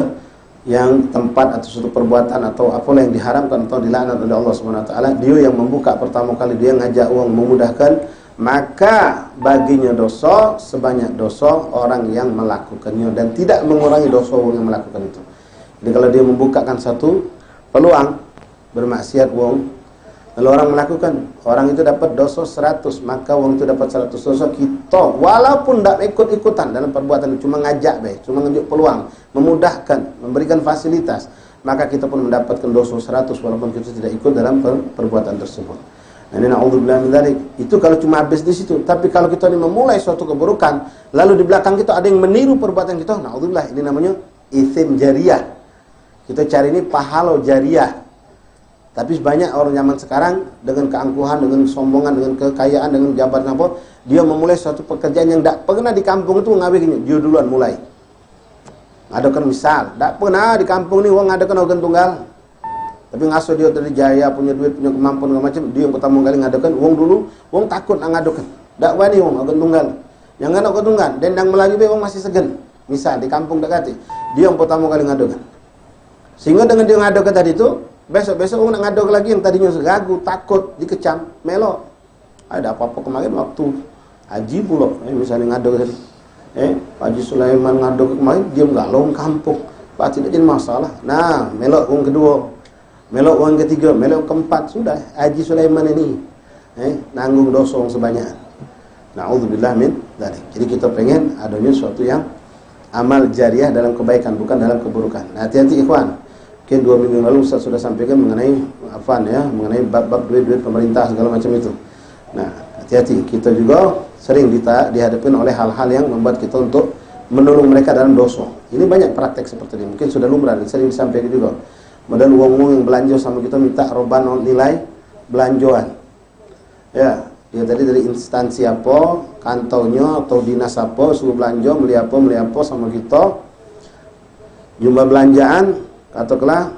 yang tempat atau suatu perbuatan atau apalah yang diharamkan atau dilaknat oleh Allah Subhanahu wa taala, dia yang membuka pertama kali, dia ngajak orang memudahkan, maka baginya dosa sebanyak dosa orang yang melakukannya dan tidak mengurangi dosa orang yang melakukan itu. Jadi kalau dia membukakan satu peluang bermaksiat wong, lalu orang melakukan, orang itu dapat dosa 100, maka wong itu dapat 100 dosa. Kita walaupun tidak ikut-ikutan dalam perbuatan, cuma ngajak cuma nunjuk peluang, memudahkan, memberikan fasilitas, maka kita pun mendapatkan dosa 100 walaupun kita tidak ikut dalam perbuatan tersebut. Nah, ini na'udzubillah min dzalik. Itu kalau cuma habis di situ. Tapi kalau kita ini memulai suatu keburukan, lalu di belakang kita ada yang meniru perbuatan kita, na'udzubillah, ini namanya itsim jariyah. Kita cari ini pahala jariyah. Tapi banyak orang zaman sekarang dengan keangkuhan, dengan kesombongan, dengan kekayaan, dengan jabatan apa, dia memulai suatu pekerjaan yang tidak pernah di kampung itu ngawikinya. Dia duluan mulai. Ngadakan misal, tidak pernah di kampung ini orang ngadakan organ tunggal. Tapi ngasuh dia dari jaya, punya duit, punya kemampuan segala macam, dia yang pertama kali ngadakan. Wong dulu, wong takut ngadakan. Tak wani wong organ tunggal. Yang ngadakan organ tunggal, dendang Melayu be wong masih segan. Misal di kampung dekat, dia yang pertama kali ngadakan. Sehingga dengan dia ngadakan tadi itu, besok-besok orang nak ngadok lagi yang tadinya ragu, takut, dikecam, melok. Ada apa-apa kemarin waktu haji pula, misalnya ngadok tadi. Pak Haji Sulaiman ngadok kemarin, dia galau kampung. Pak tidak jadi masalah. Nah, melok orang kedua, melok orang ketiga, melok keempat, sudah Haji Sulaiman ini nanggung dosa orang sebanyak. Na'udzubillah min dzalik. Jadi kita pengen adanya sesuatu yang amal jariah dalam kebaikan, bukan dalam keburukan. Nah, hati-hati ikhwan. Mungkin 2 minggu lalu Ustaz sudah sampaikan mengenai mengenai bab-bab duit-duit pemerintah segala macam itu. Nah, hati-hati, kita juga sering dihadapkan oleh hal-hal yang membuat kita untuk menolong mereka dalam dosa. Ini banyak praktek seperti ini, mungkin sudah lumrah dan sering disampaikan juga. Modal uang-uang yang belanja sama kita minta roban nilai belanjoan. Ya, dia tadi dari instansi apa, kantornya atau dinas apa, suruh belanja, beli apa sama kita. Jumlah belanjaan katakanlah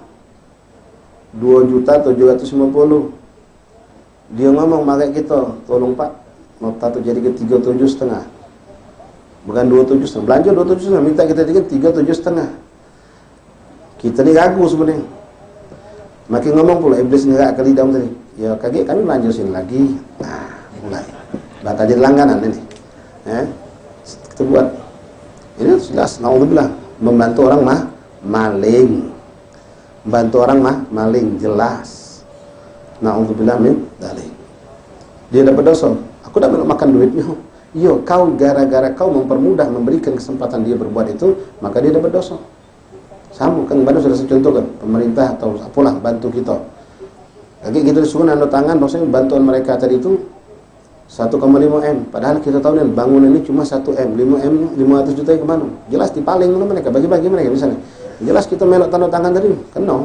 2.750.000. Dia ngomong pakai kita, tolong Pak, nota tu jadi ke 37,5. Bukan 27,5. Belanja 27,5, minta kita jadi 37,5. Kita ni ragu sebenarnya. Makin ngomong pula iblis ni rak kali daun tadi. Ya kaget kami belanja sini lagi. Nah, mulai. Bakal jadi langganan ini. Kita buat. Ini jelas naudzubillah membantu orang maling. Bantu orang maling, jelas. Na'udzubillah min dzalik. Dia dapat dosa. Aku dah makan duitnya. Yo, kau gara-gara kau mempermudah, memberikan kesempatan dia berbuat itu, maka dia dapat dosa. Sama kan baru sudah saya contohkan, pemerintah atau apalah bantu kita. Lagi kita disuruh nanda tangan, maksudnya bantuan mereka tadi itu 1,5 M. Padahal kita tahu nih bangunan ini cuma 1 M, 5 M 500 juta ke mana? Jelas dipaling dulu mereka, bagi-bagi mereka misalnya. Jelas kita melok tanda tangan tadi, kena.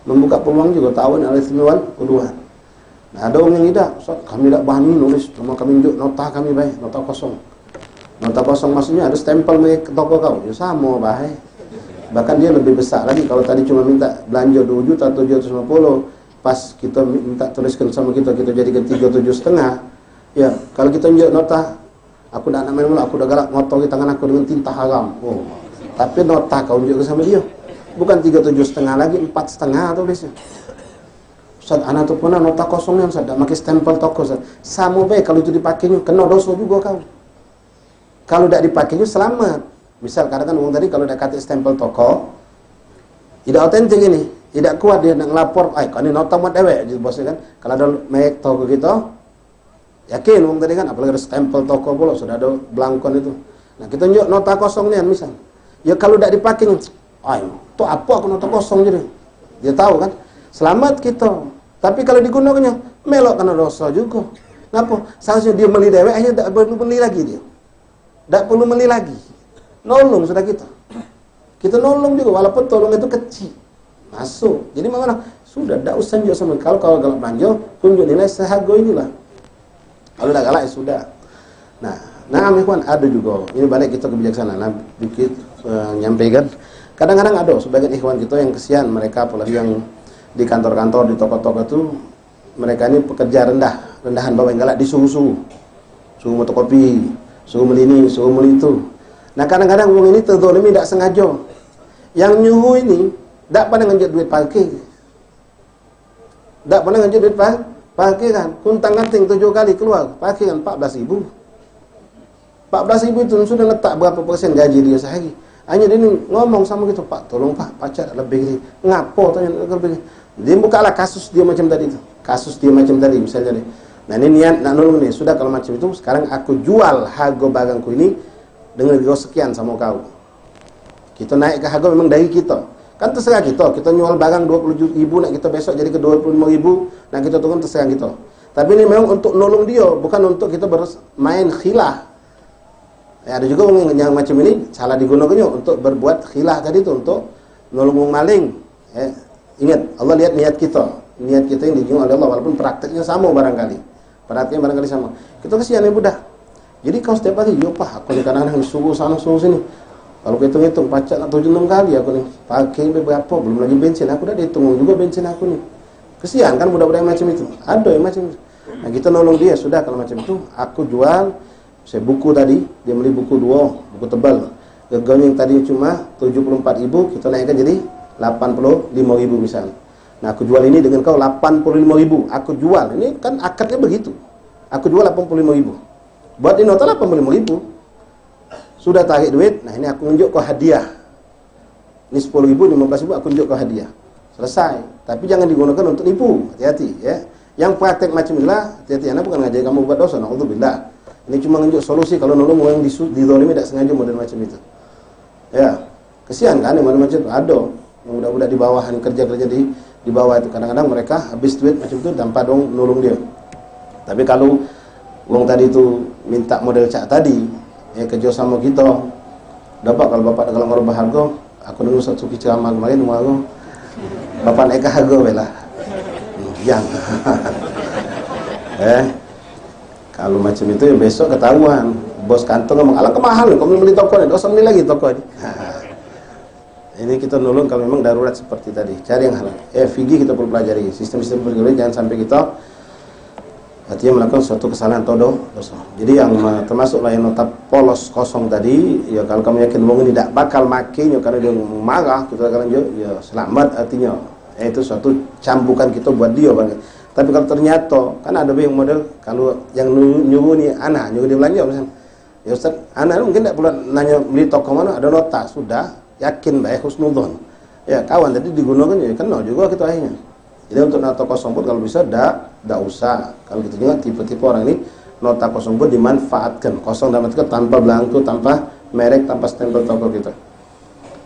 Membuka peluang juga tahun al-istimewal kedua. Nah, ada orang yang tidak, Ustaz, kami tidak bahan nulis, cuma kami tunjuk nota kami baik, nota kosong. Nota kosong maksudnya ada stempel ke toko kau, ya sama baik. Bahkan dia lebih besar lagi. Kalau tadi cuma minta belanja 2.750.000, pas kita minta tuliskan sama kita jadikan 37,5, Ya, kalau kita tunjuk nota, aku dah nak main mula, aku dah galak ngotori tangan aku dengan tinta haram. Oh, tapi nota kau tunjuk ke sama dia, bukan 37,5 lagi, 4,5 tu biasa. Ustaz, anak tu pernah nota kosongnya Ustaz, tak pakai stempel toko Ustaz. Sama baik kalau itu dipakainya, kena dosa juga kau. Kalau tak dipakainya selamat. Misal kadang-kadang orang tadi kalau dah kata stempel toko, tidak otentik ini, tidak kuat dia nak ngelapor, kau ni nota mat dewek, bosnya kan. Kalau ada merek toko kita, yakin orang tadi kan, apalagi ada stempel toko pula, sudah ada blankon itu. Nah kita tunjuk nota kosongnya misal. Ya kalau tak dipakai, tu apa aku nota kosong jadi. Dia tahu kan, selamat kita. Tapi kalau digunakannya, melok kena dosa juga. Kenapa? Seharusnya dia beli dewek, akhirnya tak perlu beli lagi dia. Tak perlu beli lagi. Nolong sudah kita. Kita nolong juga, walaupun tolong itu kecil. Masuk. Jadi mana? Sudah, tak usah juga sama. Kalau galak belanja, tunjuk nilai seharga inilah. Kalau tak galak, ya sudah. Nah, ikhwan, ada juga. Ini balik kita kebijaksanaan. Dikit nyampaikan. Kadang-kadang ada sebagian ikhwan kita yang kesian. Mereka apalagi yang di kantor-kantor, di toko-toko itu, mereka ini pekerja rendahan bawah yang galak disuruh-suruh. Suruh fotokopi, suruh beli ini, suruh beli itu. Nah kadang-kadang orang ini terzolimi tak sengaja. Yang nyuruh ini tak pernah nganjut duit parkir. Tak pernah nganjut duit parkir kan. Kuntang-ganting 7 kali keluar, parkir kan 14,000. 14,000 itu sudah letak berapa persen gaji dia sehari. Hanya dia ni ngomong sama kita, Pak, tolong Pak, pajak lebih ni. Ngapo tanya lebih. Dia bukalah kasus dia macam tadi tu. Kasus dia macam tadi misalnya ni. Nah ini niat nak nolong ni. Sudah kalau macam itu, sekarang aku jual harga barangku ini dengan harga sekian sama kau. Kita naik ke harga memang dari kita. Kan terserah kita. Kita jual barang 20,000 nak kita besok jadi ke 25,000 nak kita turun, terserah kita. Tapi ini memang untuk nolong dia, bukan untuk kita bermain khilah. Ya, ada juga orang yang macam ini salah digunakannya untuk berbuat khilah tadi tu, untuk nolong maling. Ingat, Allah lihat niat kita. Niat kita yang dijunjung oleh Allah, walaupun prakteknya sama barangkali. Prakteknya barangkali sama. Kita kesian ya budak. Jadi kau setiap hari, yo Pak, aku ni kadang-kadang suruh sana suruh sini. Kalau kita hitung pajak nak 7-6 kali aku ni. Pakai berapa, belum lagi bensin. Aku dah dihitung juga bensin aku ni. Kesian kan budak-budak yang macam itu. Ada yang macam itu. Nah kita nolong dia, sudah kalau macam itu, aku jual. Saya buku tadi, dia beli buku 2, buku tebal. Harganya yang tadi cuma 74,000, kita naikkan jadi 85,000 misalnya. Nah, aku jual ini dengan kau 85,000. Aku jual. Ini kan akadnya begitu. Aku jual 85,000. Buat di nota 85,000. Sudah tarik duit. Nah, ini aku tunjuk kau hadiah. Ini 10,000, 15,000 aku tunjuk kau hadiah. Selesai. Tapi jangan digunakan untuk nipu. Hati-hati ya. Yang praktek macam inilah, hati-hati. Anda bukan ngajari kamu buat dosa. Na'udzubillah. Ini cuma tunjuk solusi kalau nolong orang yang dizalimi tak sengaja model macam itu. Ya. Kesian kan yang model macam itu. Ada yang budak-budak di bawahan kerja-kerja di bawah itu, kadang-kadang mereka habis duit macam itu tanpa dong nolong dia. Tapi kalau orang tadi itu minta model cak tadi, kerja sama kita, dapat kalau bapak kalau merubah harga, aku dengar satu ceramah kemarin aku, bapak naik harga belah. Yang kalau macam itu ya besok ketahuan bos kantor ngomong, alah kemahal kau beli toko ni, dosa beli lagi toko ni. Ini kita nolong kalau memang darurat seperti tadi. Cari yang halal. Fikih kita perlu pelajari. Sistem-sistem bergerak, jangan sampai kita artinya melakukan suatu kesalahan atau dosa. Jadi yang termasuklah yang nota polos kosong tadi, ya kalau kamu yakin wong ini tidak bakal makinya karena dia marah, kita akan lanjut, ya selamat artinya. Itu suatu cambukan kita buat dia bang. Tapi kalau ternyata kan ada yang model kalau yang nyuruh ni anak nyuruh dia belanja misalnya. Ya Ustaz, anak mungkin tidak perlu nanya beli toko mana, ada nota sudah. Yakin baik husnudzon. Ya kawan tadi digunakan ya kenal juga kita akhirnya. Jadi untuk nota kosong pun kalau bisa dak usah. Kalau kita juga tipe-tipe orang ini nota kosong pun dimanfaatkan. Kosong dalam arti tanpa belangko, tanpa merek, tanpa stempel toko kita.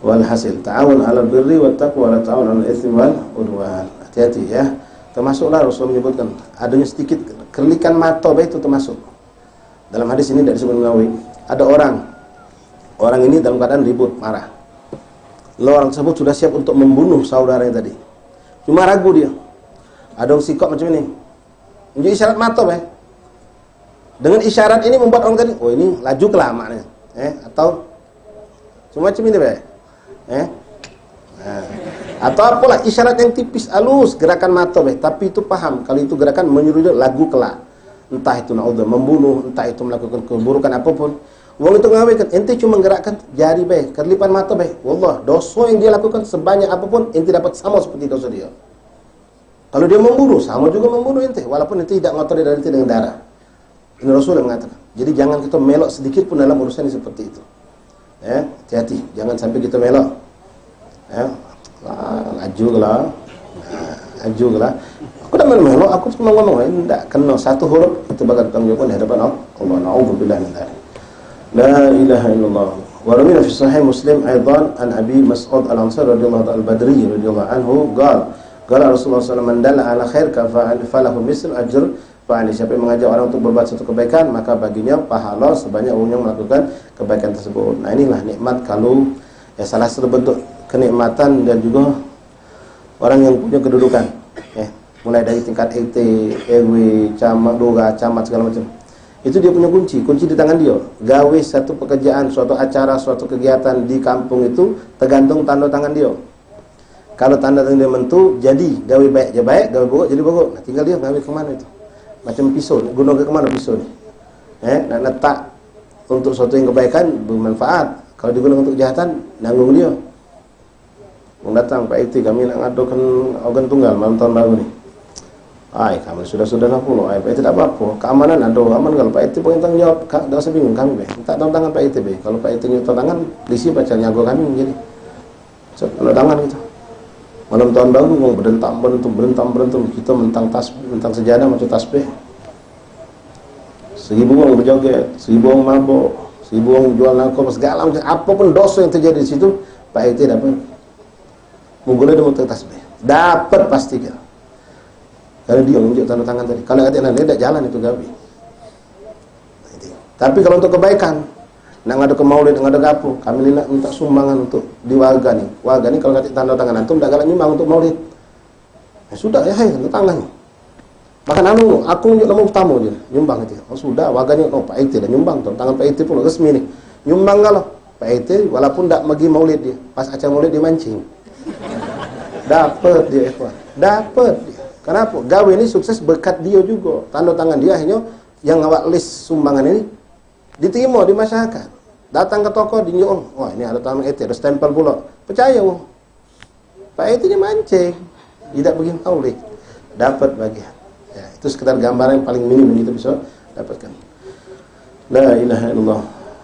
Walhasil ta'awun 'alal birri wat taqwa wa la ta'awun 'alal itsmi wal 'udwan. Hati-hati ya. Termasuklah Rasul menyebutkan adanya sedikit kerlikan mata baik itu termasuk. Dalam hadis ini dari Ibnu Nawawi, ada orang ini dalam keadaan ribut, marah. Lalu orang tersebut sudah siap untuk membunuh saudaranya tadi. Cuma ragu dia. Ada orang sikap macam ini. Menunjuk isyarat mata, Dengan isyarat ini membuat orang tadi, oh ini laju kelah maknanya. Atau cuma macam ini, Atau apalah isyarat yang tipis, halus, gerakan mata, tapi itu paham. Kalau itu gerakan menyuruh dia lagu kelah. entah itu naudzubillah membunuh, entah itu melakukan keburukan apapun, wong itu ngawinkan, ente cuma gerakkan jari baik, kerlipan mata baik, wallah dosa yang dia lakukan sebanyak apapun ente dapat sama seperti dosa dia. Kalau dia membunuh, sama juga membunuh ente, walaupun ente tidak ngotori darah ente dengan darah. Ini Rasul yang mengatakan. Jadi jangan kita melok sedikit pun dalam urusan yang seperti itu. Ya, hati-hati, jangan sampai kita melok. Ya, ajulah. Aku dah melok, aku cuma ngomong, tidak kena satu huruf itu bakal tanggung jawab di hadapan Allah. Na'udzubillah min dzalik. La ilaha illallah. Wa rawina fi sahih Muslim aidan an Abi Mas'ud Al-Ansari radhiyallahu anhu al-Badri radhiyallahu anhu qala Rasulullah sallallahu alaihi wasallam man dalla ala khair falahu misl ajr fa'ali. Siapa yang mengajak orang untuk berbuat satu kebaikan, maka baginya pahala sebanyak orang yang melakukan kebaikan tersebut. Nah, inilah nikmat kalau salah satu bentuk kenikmatan dan juga orang yang punya kedudukan. Mulai dari tingkat RT, RW, camat, lurah, camat segala macam. Itu dia punya kunci di tangan dia. Gawe satu pekerjaan, suatu acara, suatu kegiatan di kampung itu tergantung tanda tangan dia. Kalau tanda tangan dia mentu, jadi gawe baik je baik, gawe buruk jadi buruk. Nah, tinggal dia gawe ke mana itu. Macam pisau, guna ke mana pisau ni? Nak letak untuk suatu yang kebaikan bermanfaat. Kalau digunakan untuk kejahatan, nanggung dia. Datang Pak Iti, kami nak ngadukan organ tunggal malam tahun baru ni. Kami sudah puluh. Pak Iti tak apa-apa. Keamanan ada aman kalau Pak Iti pun tanggung jawab. Tak usah bingung kami. Tak tahu tangan Pak Iti. Kalau Pak Iti nyuruh tangan, disi baca nyago kami jadi. Kalau tangan kita. Malam tahun baru mau berentam. Kita mentang tasbih, mentang sejadah macam tasbih. 1000 orang berjoget, 1000 orang mabuk, 1000 orang jual narkoba, segala macam apapun dosa yang terjadi di situ, Pak Iti dapat. Mungkin dia mau tasbih. Dapat pasti dia. Karena dia menunjuk tanda tangan tadi. Kalau kata dia tak jalan itu gawe. Tapi kalau untuk kebaikan, nak ngadu ke maulid, ngadu ke apa, kami nak minta sumbangan untuk di warga ni. Warga ni kalau kata tanda tangan antum tak galak nyumbang untuk maulid. Sudah ya, hai tanda tangan. Bahkan aku tunjuk nama utama je, nyumbang itu. Sudah, warga ni Pak Iti dah nyumbang tu. Tangan Pak Iti pun resmi ni. Nyumbang kalau Pak Iti walaupun tak pergi maulid dia. Pas acara maulid dia mancing. Dapat dia ikhwan. Dapat dia. Kenapa? Gawe ini sukses berkat dia juga. Tanda tangan dia akhirnya yang ngawak list sumbangan ini diterima di masyarakat. Datang ke toko dinjung, wah ini ada tangan ET, ada stempel pula. Percaya wong. Pak ET ni mancing. Tidak pergi maulid. Dapat bagian. Ya, itu sekedar gambaran yang paling minim yang kita bisa dapatkan. La ilaha illallah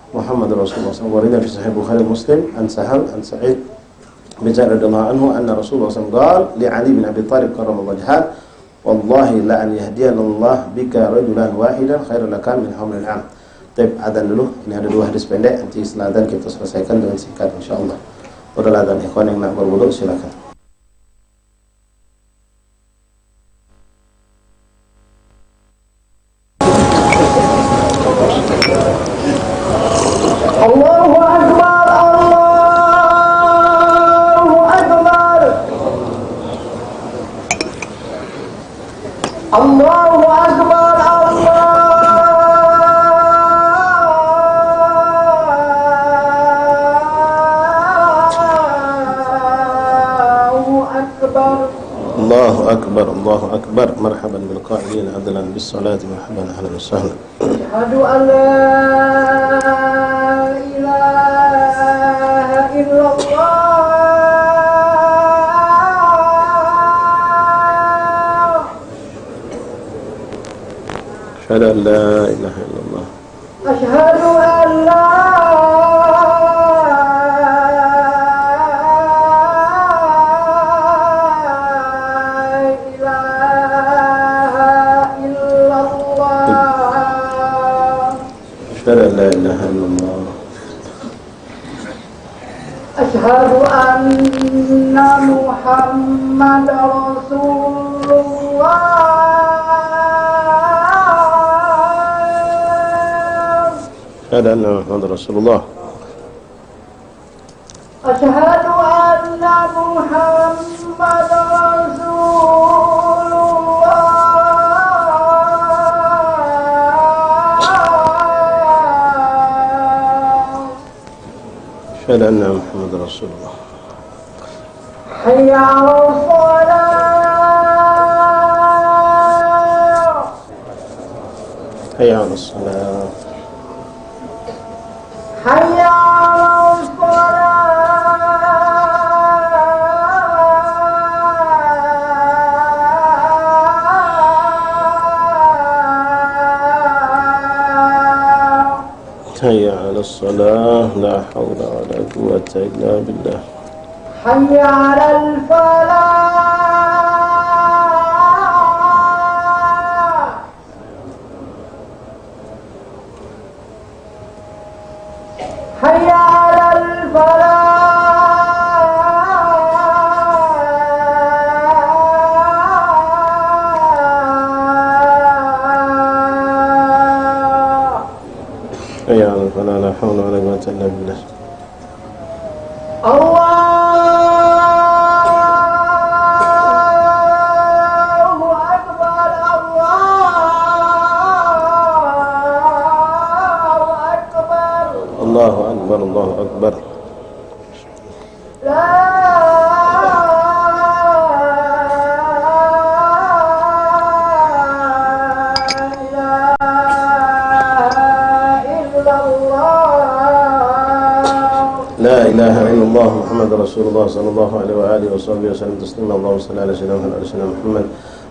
Muhammadur Rasulullah sallallahu alaihi wasallam. Fi sahih Bukhari Muslim an Sahal an Sa'id bin Zaid radhiyallahu anhu anna Rasulullah sallallahu alaihi wasallam qala li Ali bin Abi Thalib karramallahu wajhahu wallahi la an yahdiyana Allah bika rajulan wahidan khairun laka min humril 'am. Baik, adzan dulu. Ini ada 2 hadis pendek, nanti setelah adzan kita selesaikan dengan singkat insyaallah. Udah adzan ikhwan yang nak berwudu silakan. Allahu Akbar, marhaban bil qa'ilin adlan bis salati marhaban ahlan wa sahlan. Asyhadu an la ilaha illallah. Asyhadu an la ilaha illallah. Asyhadu an la أشهد أن لا إله إلا الله. أشهد أن محمد رسول الله. أشهد أن محمد رسول الله. أشهد أن محمد رسول أشهد أن محمد رسول الله. حي على الصلاة. Hayya 'alas shalah. Hayya 'alas shalah. Hayya 'alas shalah. La haula wa la quwwata illa billah. Hayya 'alal falah. Hayya 'alal falah. Hayya 'alal falah. La haula wa la quwwata illa billah. Allahu Akbar, Allahu Akbar. Allahu akbar, Allahu akbar. La La ilaha illallah Muhammad Rasulullah sallallahu alaihi wa alihi wa sahbihi wa sallam taslima. Allahumma salli ala sayyidina Muhammad.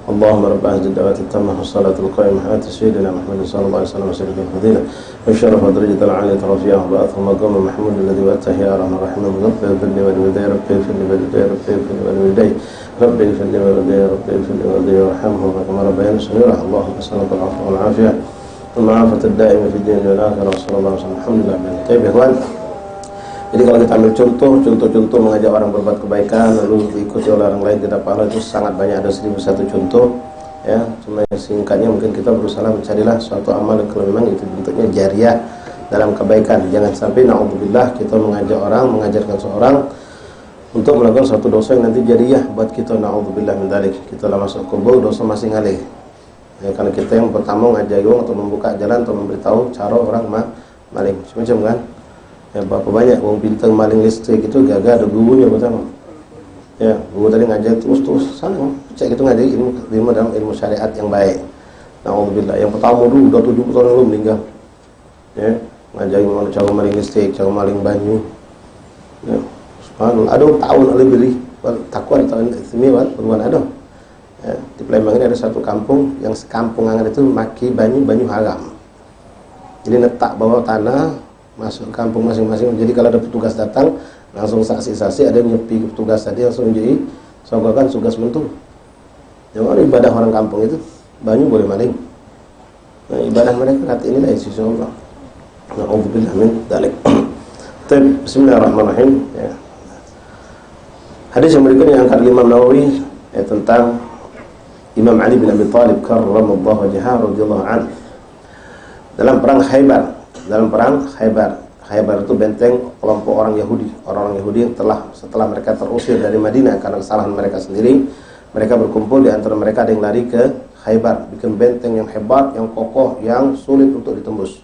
Allahumma rabb hadhihi ad-da'wati at-tammah was-salati al-qa'imah ati sayyidina Muhammad sallallahu alaihi wa sallam wa sallim al-fadila wa sharaf darajat al-'aliyah rafiyah wa ba'athu maqam mahmud alladhi wa'atahu ya arhamar rahimin rabbi fil walidayya rabbi fil walidayya rabbi fil walidayya rabbi fil walidayya rabbi fil walidayya warhamhum kama rabbayani saghira. Allahumma salli ala al-'afwa wal-'afiyah wal 'afata ad-da'imah fid din wal akhirah. Sallallahu alaihi wa sallam. Alhamdulillah. Baik, ikhwan. Jadi kalau kita ambil contoh mengajak orang berbuat kebaikan lalu diikuti oleh orang lain tidak pahala, itu sangat banyak, ada 1001 contoh ya. Cuma singkatnya mungkin kita berusaha mencarilah suatu amal yang kalau memang itu bentuknya jariah dalam kebaikan. Jangan sampai na'udzubillah kita mengajak orang, mengajarkan seorang untuk melakukan suatu dosa yang nanti jariah buat kita, na'udzubillah min dzalik. Kita lah masuk kubur, dosa masih ngalih. Ya, karena kita yang pertama ngajak orang atau membuka jalan atau memberitahu cara orang maling, macam kan. Ya, berapa banyak orang bintang maling listrik itu gagal ada gurunya pertama. Ya, guru tadi ngajar terus sana, cek itu ngajar ilmu dalam ilmu syariat yang baik. Na'udzubillah. Yang pertama dulu udah 70 tahun lalu meninggal. Ya, ngajar gimana cara maling listrik, cara maling banyu. Ya, subhanallah. Ada tahun lebih takwa tahun istimewa perbuatan ada. Ya, di Palembang ini ada satu kampung yang sekampung angin itu maki banyu haram. Jadi letak bawah tanah masuk kampung masing-masing. Jadi kalau ada petugas datang langsung saksi-saksi, ada yang nyepi petugas tadi langsung jadi sogokan tugas mentu. Yang mana ibadah orang kampung itu banyu boleh maling. Nah, ibadah mereka kata inilah isi Allah. Na'udzubillah min dzalik. Bismillahirrahmanirrahim ya. Hadis yang berikutnya yang angkat Imam Nawawi ya, tentang Imam Ali bin Abi Thalib karramallahu wajhahu radhiyallahu anhu dalam perang Khaybar. Khaybar itu benteng kelompok orang Yahudi yang setelah mereka terusir dari Madinah karena kesalahan mereka sendiri, mereka berkumpul. Di antara mereka ada yang lari ke Khaybar, bikin benteng yang hebat, yang kokoh, yang sulit untuk ditembus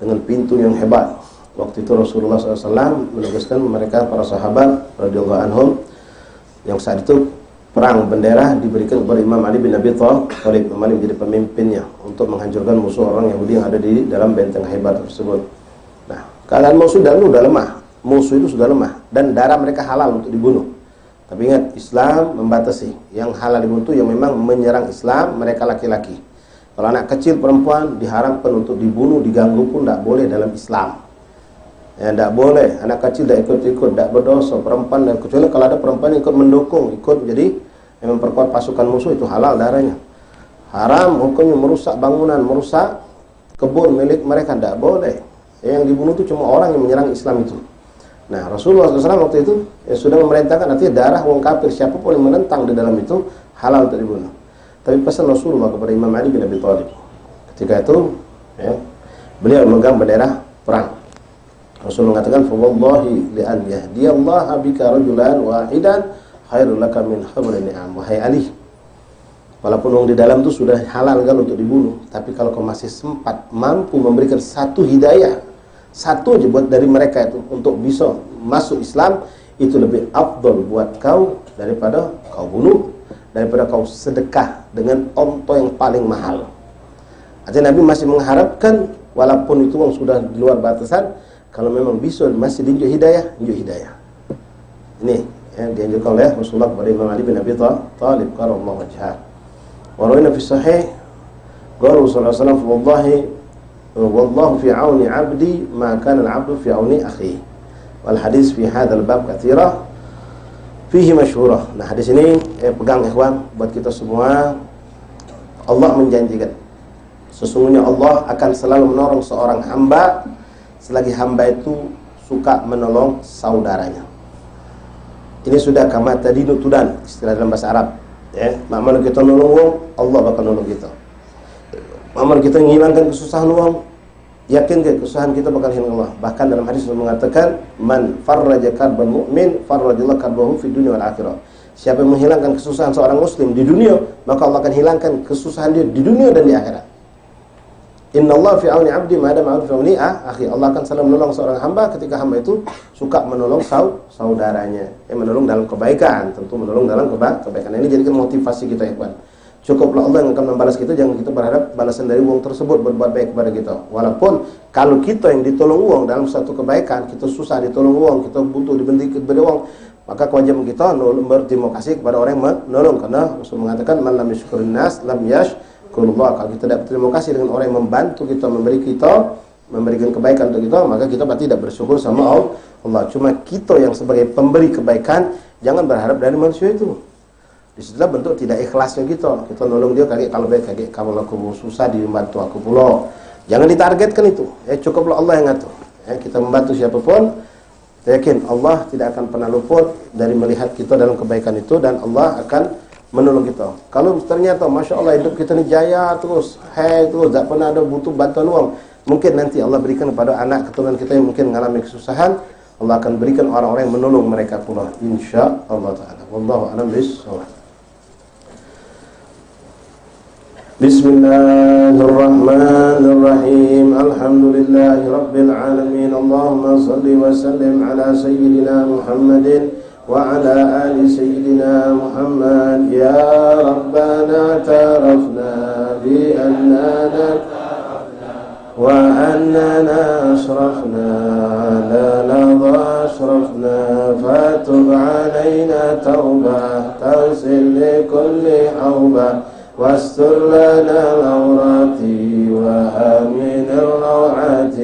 dengan pintu yang hebat. Waktu itu Rasulullah SAW menugaskan mereka, para sahabat radhiyallahu anhum, yang saat itu perang bendera diberikan kepada Imam Ali bin Abi Thalib. Imam Ali menjadi pemimpinnya untuk menghancurkan musuh orang Yahudi yang ada di dalam benteng Khaybar tersebut. Nah, keadaan musuh sudah lemah. Musuh itu sudah lemah dan darah mereka halal untuk dibunuh. Tapi ingat, Islam membatasi. Yang halal dibunuh itu yang memang menyerang Islam, mereka laki-laki. Kalau anak kecil perempuan diharamkan untuk dibunuh, diganggu pun tidak boleh dalam Islam. Ya, tidak boleh. Anak kecil tidak ikut-ikut, tidak berdosa. Perempuan, dan kecuali kalau ada perempuan yang ikut mendukung, ikut jadi yang memperkuat pasukan musuh, itu halal darahnya. Haram hukumnya merusak bangunan, merusak kebun milik mereka, tidak boleh. Yang dibunuh itu cuma orang yang menyerang Islam itu. Nah, Rasulullah SAW waktu itu sudah memerintahkan, artinya darah orang kafir siapapun yang menentang di dalam itu halal untuk dibunuh. Tapi pesan Rasulullah kepada Imam Ali bin Abi Thalib ketika itu ya, beliau memegang bendera perang. Rasul mengatakan, "Fawallahi li an yahdiyallaha bika rajulan wahidan khairul laka min humrin ni'am." Wahai Ali, walaupun orang di dalam itu sudah halal kan untuk dibunuh, tapi kalau kau masih sempat mampu memberikan satu hidayah, satu aja buat dari mereka itu untuk bisa masuk Islam, itu lebih afdal buat kau daripada kau bunuh, daripada kau sedekah dengan onta yang paling mahal. Artinya Nabi masih mengharapkan walaupun itu orang sudah di luar batasan, kalau memang bisa masih diunjuk hidayah, unjuk hidayah. Ini yang dianjurkan oleh Rasulullah kepada Imam Ali bin Abi Thalib karramallahu wajhah. Wa rawina fi sahih qala Rasulullah sallallahu alaihi wasallam wallahu fi auni 'abdi ma kana al-'abdu fi auni akhihi. Wal hadis fi hadzal bab katsira fihi masyhurah. Nah, hadis ini pegang ikhwan buat kita semua. Allah menjanjikan sesungguhnya Allah akan selalu menolong seorang hamba selagi hamba itu suka menolong saudaranya. Ini sudah kama tadi nutudan, istilah dalam bahasa Arab. Ya, makna kita nolong wong, Allah bakal nolong kita. Makna kita menghilangkan kesusahan wong, yakin ke kesusahan kita bakal hilang Allah. Bahkan dalam hadis mengatakan, man farraja karbal mu'min, farrajallahu karbahu fid dunya wal akhirah. Siapa yang menghilangkan kesusahan seorang muslim di dunia, maka Allah akan hilangkan kesusahan dia di dunia dan di akhirat. Innallaha fi auni 'abdi ma dama 'abdu fi auni akhi. Allah akan selalu menolong seorang hamba ketika hamba itu suka menolong saudaranya. Menolong dalam kebaikan, tentu menolong dalam kebaikan. Ini jadikan motivasi kita, ikhwan. Cukuplah Allah yang akan membalas kita, jangan kita berharap balasan dari uang tersebut berbuat baik kepada kita. Walaupun kalau kita yang ditolong uang dalam satu kebaikan, kita susah ditolong uang, kita butuh diberi uang, maka kewajiban kita berterima kasih kepada orang yang menolong. Karena Rasul mengatakan man lam yashkurin nas lam yashkurullah. Kalau kita tidak berterima kasih dengan orang yang membantu kita, memberikan kebaikan untuk kita, maka kita pasti tidak bersyukur sama Allah. Cuma kita yang sebagai pemberi kebaikan, jangan berharap dari manusia itu. Disitulah bentuk tidak ikhlasnya kita. Kita nolong dia kaget kalau baik, kaget kalau aku susah dibantu aku pula. Jangan ditargetkan itu. Cukuplah Allah yang ngatur. Kita membantu siapapun, saya yakin Allah tidak akan pernah luput dari melihat kita dalam kebaikan itu, dan Allah akan menolong kita. Kalau ternyata Masya Allah hidup kita ni jaya terus, tak pernah ada butuh bantuan uang, mungkin nanti Allah berikan kepada anak keturunan kita yang mungkin mengalami kesusahan, Allah akan berikan orang-orang yang menolong mereka pula, insya Allah ta'ala. Wallahu a'lam bishawab. Bismillahirrahmanirrahim. Alhamdulillahi rabbil alamin. Allahumma salli wa sallim ala sayyidina Muhammadin wa ala ali sayyidina Muhammad. Ya Rabbana tarafna bi annana wa annana asrafna ala ladha asrafna fatub alayna tawbah tawsil li kulli awbah واستر لنا العورات وآمن الروعات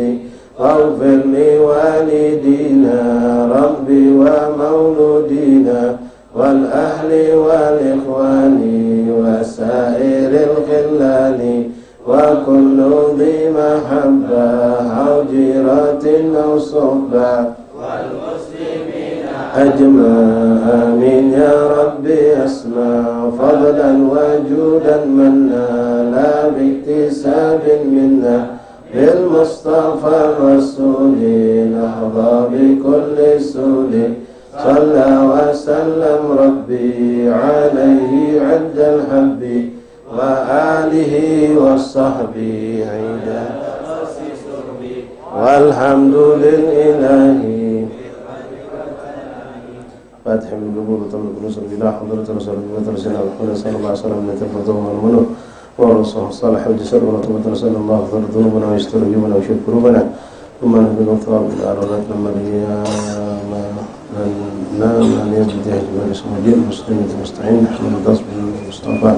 واغفر لوالدينا ربي ومولودينا والأهل والإخوان وسائر الخلان وكل ذي محبة أو جيرة أو صحبة أجمع آمين يا ربي أسمع فضلا وجودا منا لا باكتساب منا بالمصطفى الرسول نحظى بكل سول صلى وسلم ربي عليه عند الحب وآله والصحب عند والحمد لله فاتح بالقبول وتملك النصر بلا حضرة رسول الله صلى الله عليه وسلم من تفضل والمنه ورسول الصالح والجسر ونطمة رسول الله غفر ذنوبنا ويستر جبنا ويشف قلوبنا ثم نهدنا الثواب إلى أرادتنا مريما من يجد يهدي وليس مجيء مسلمة مستعين نحن نتصبح المصطفى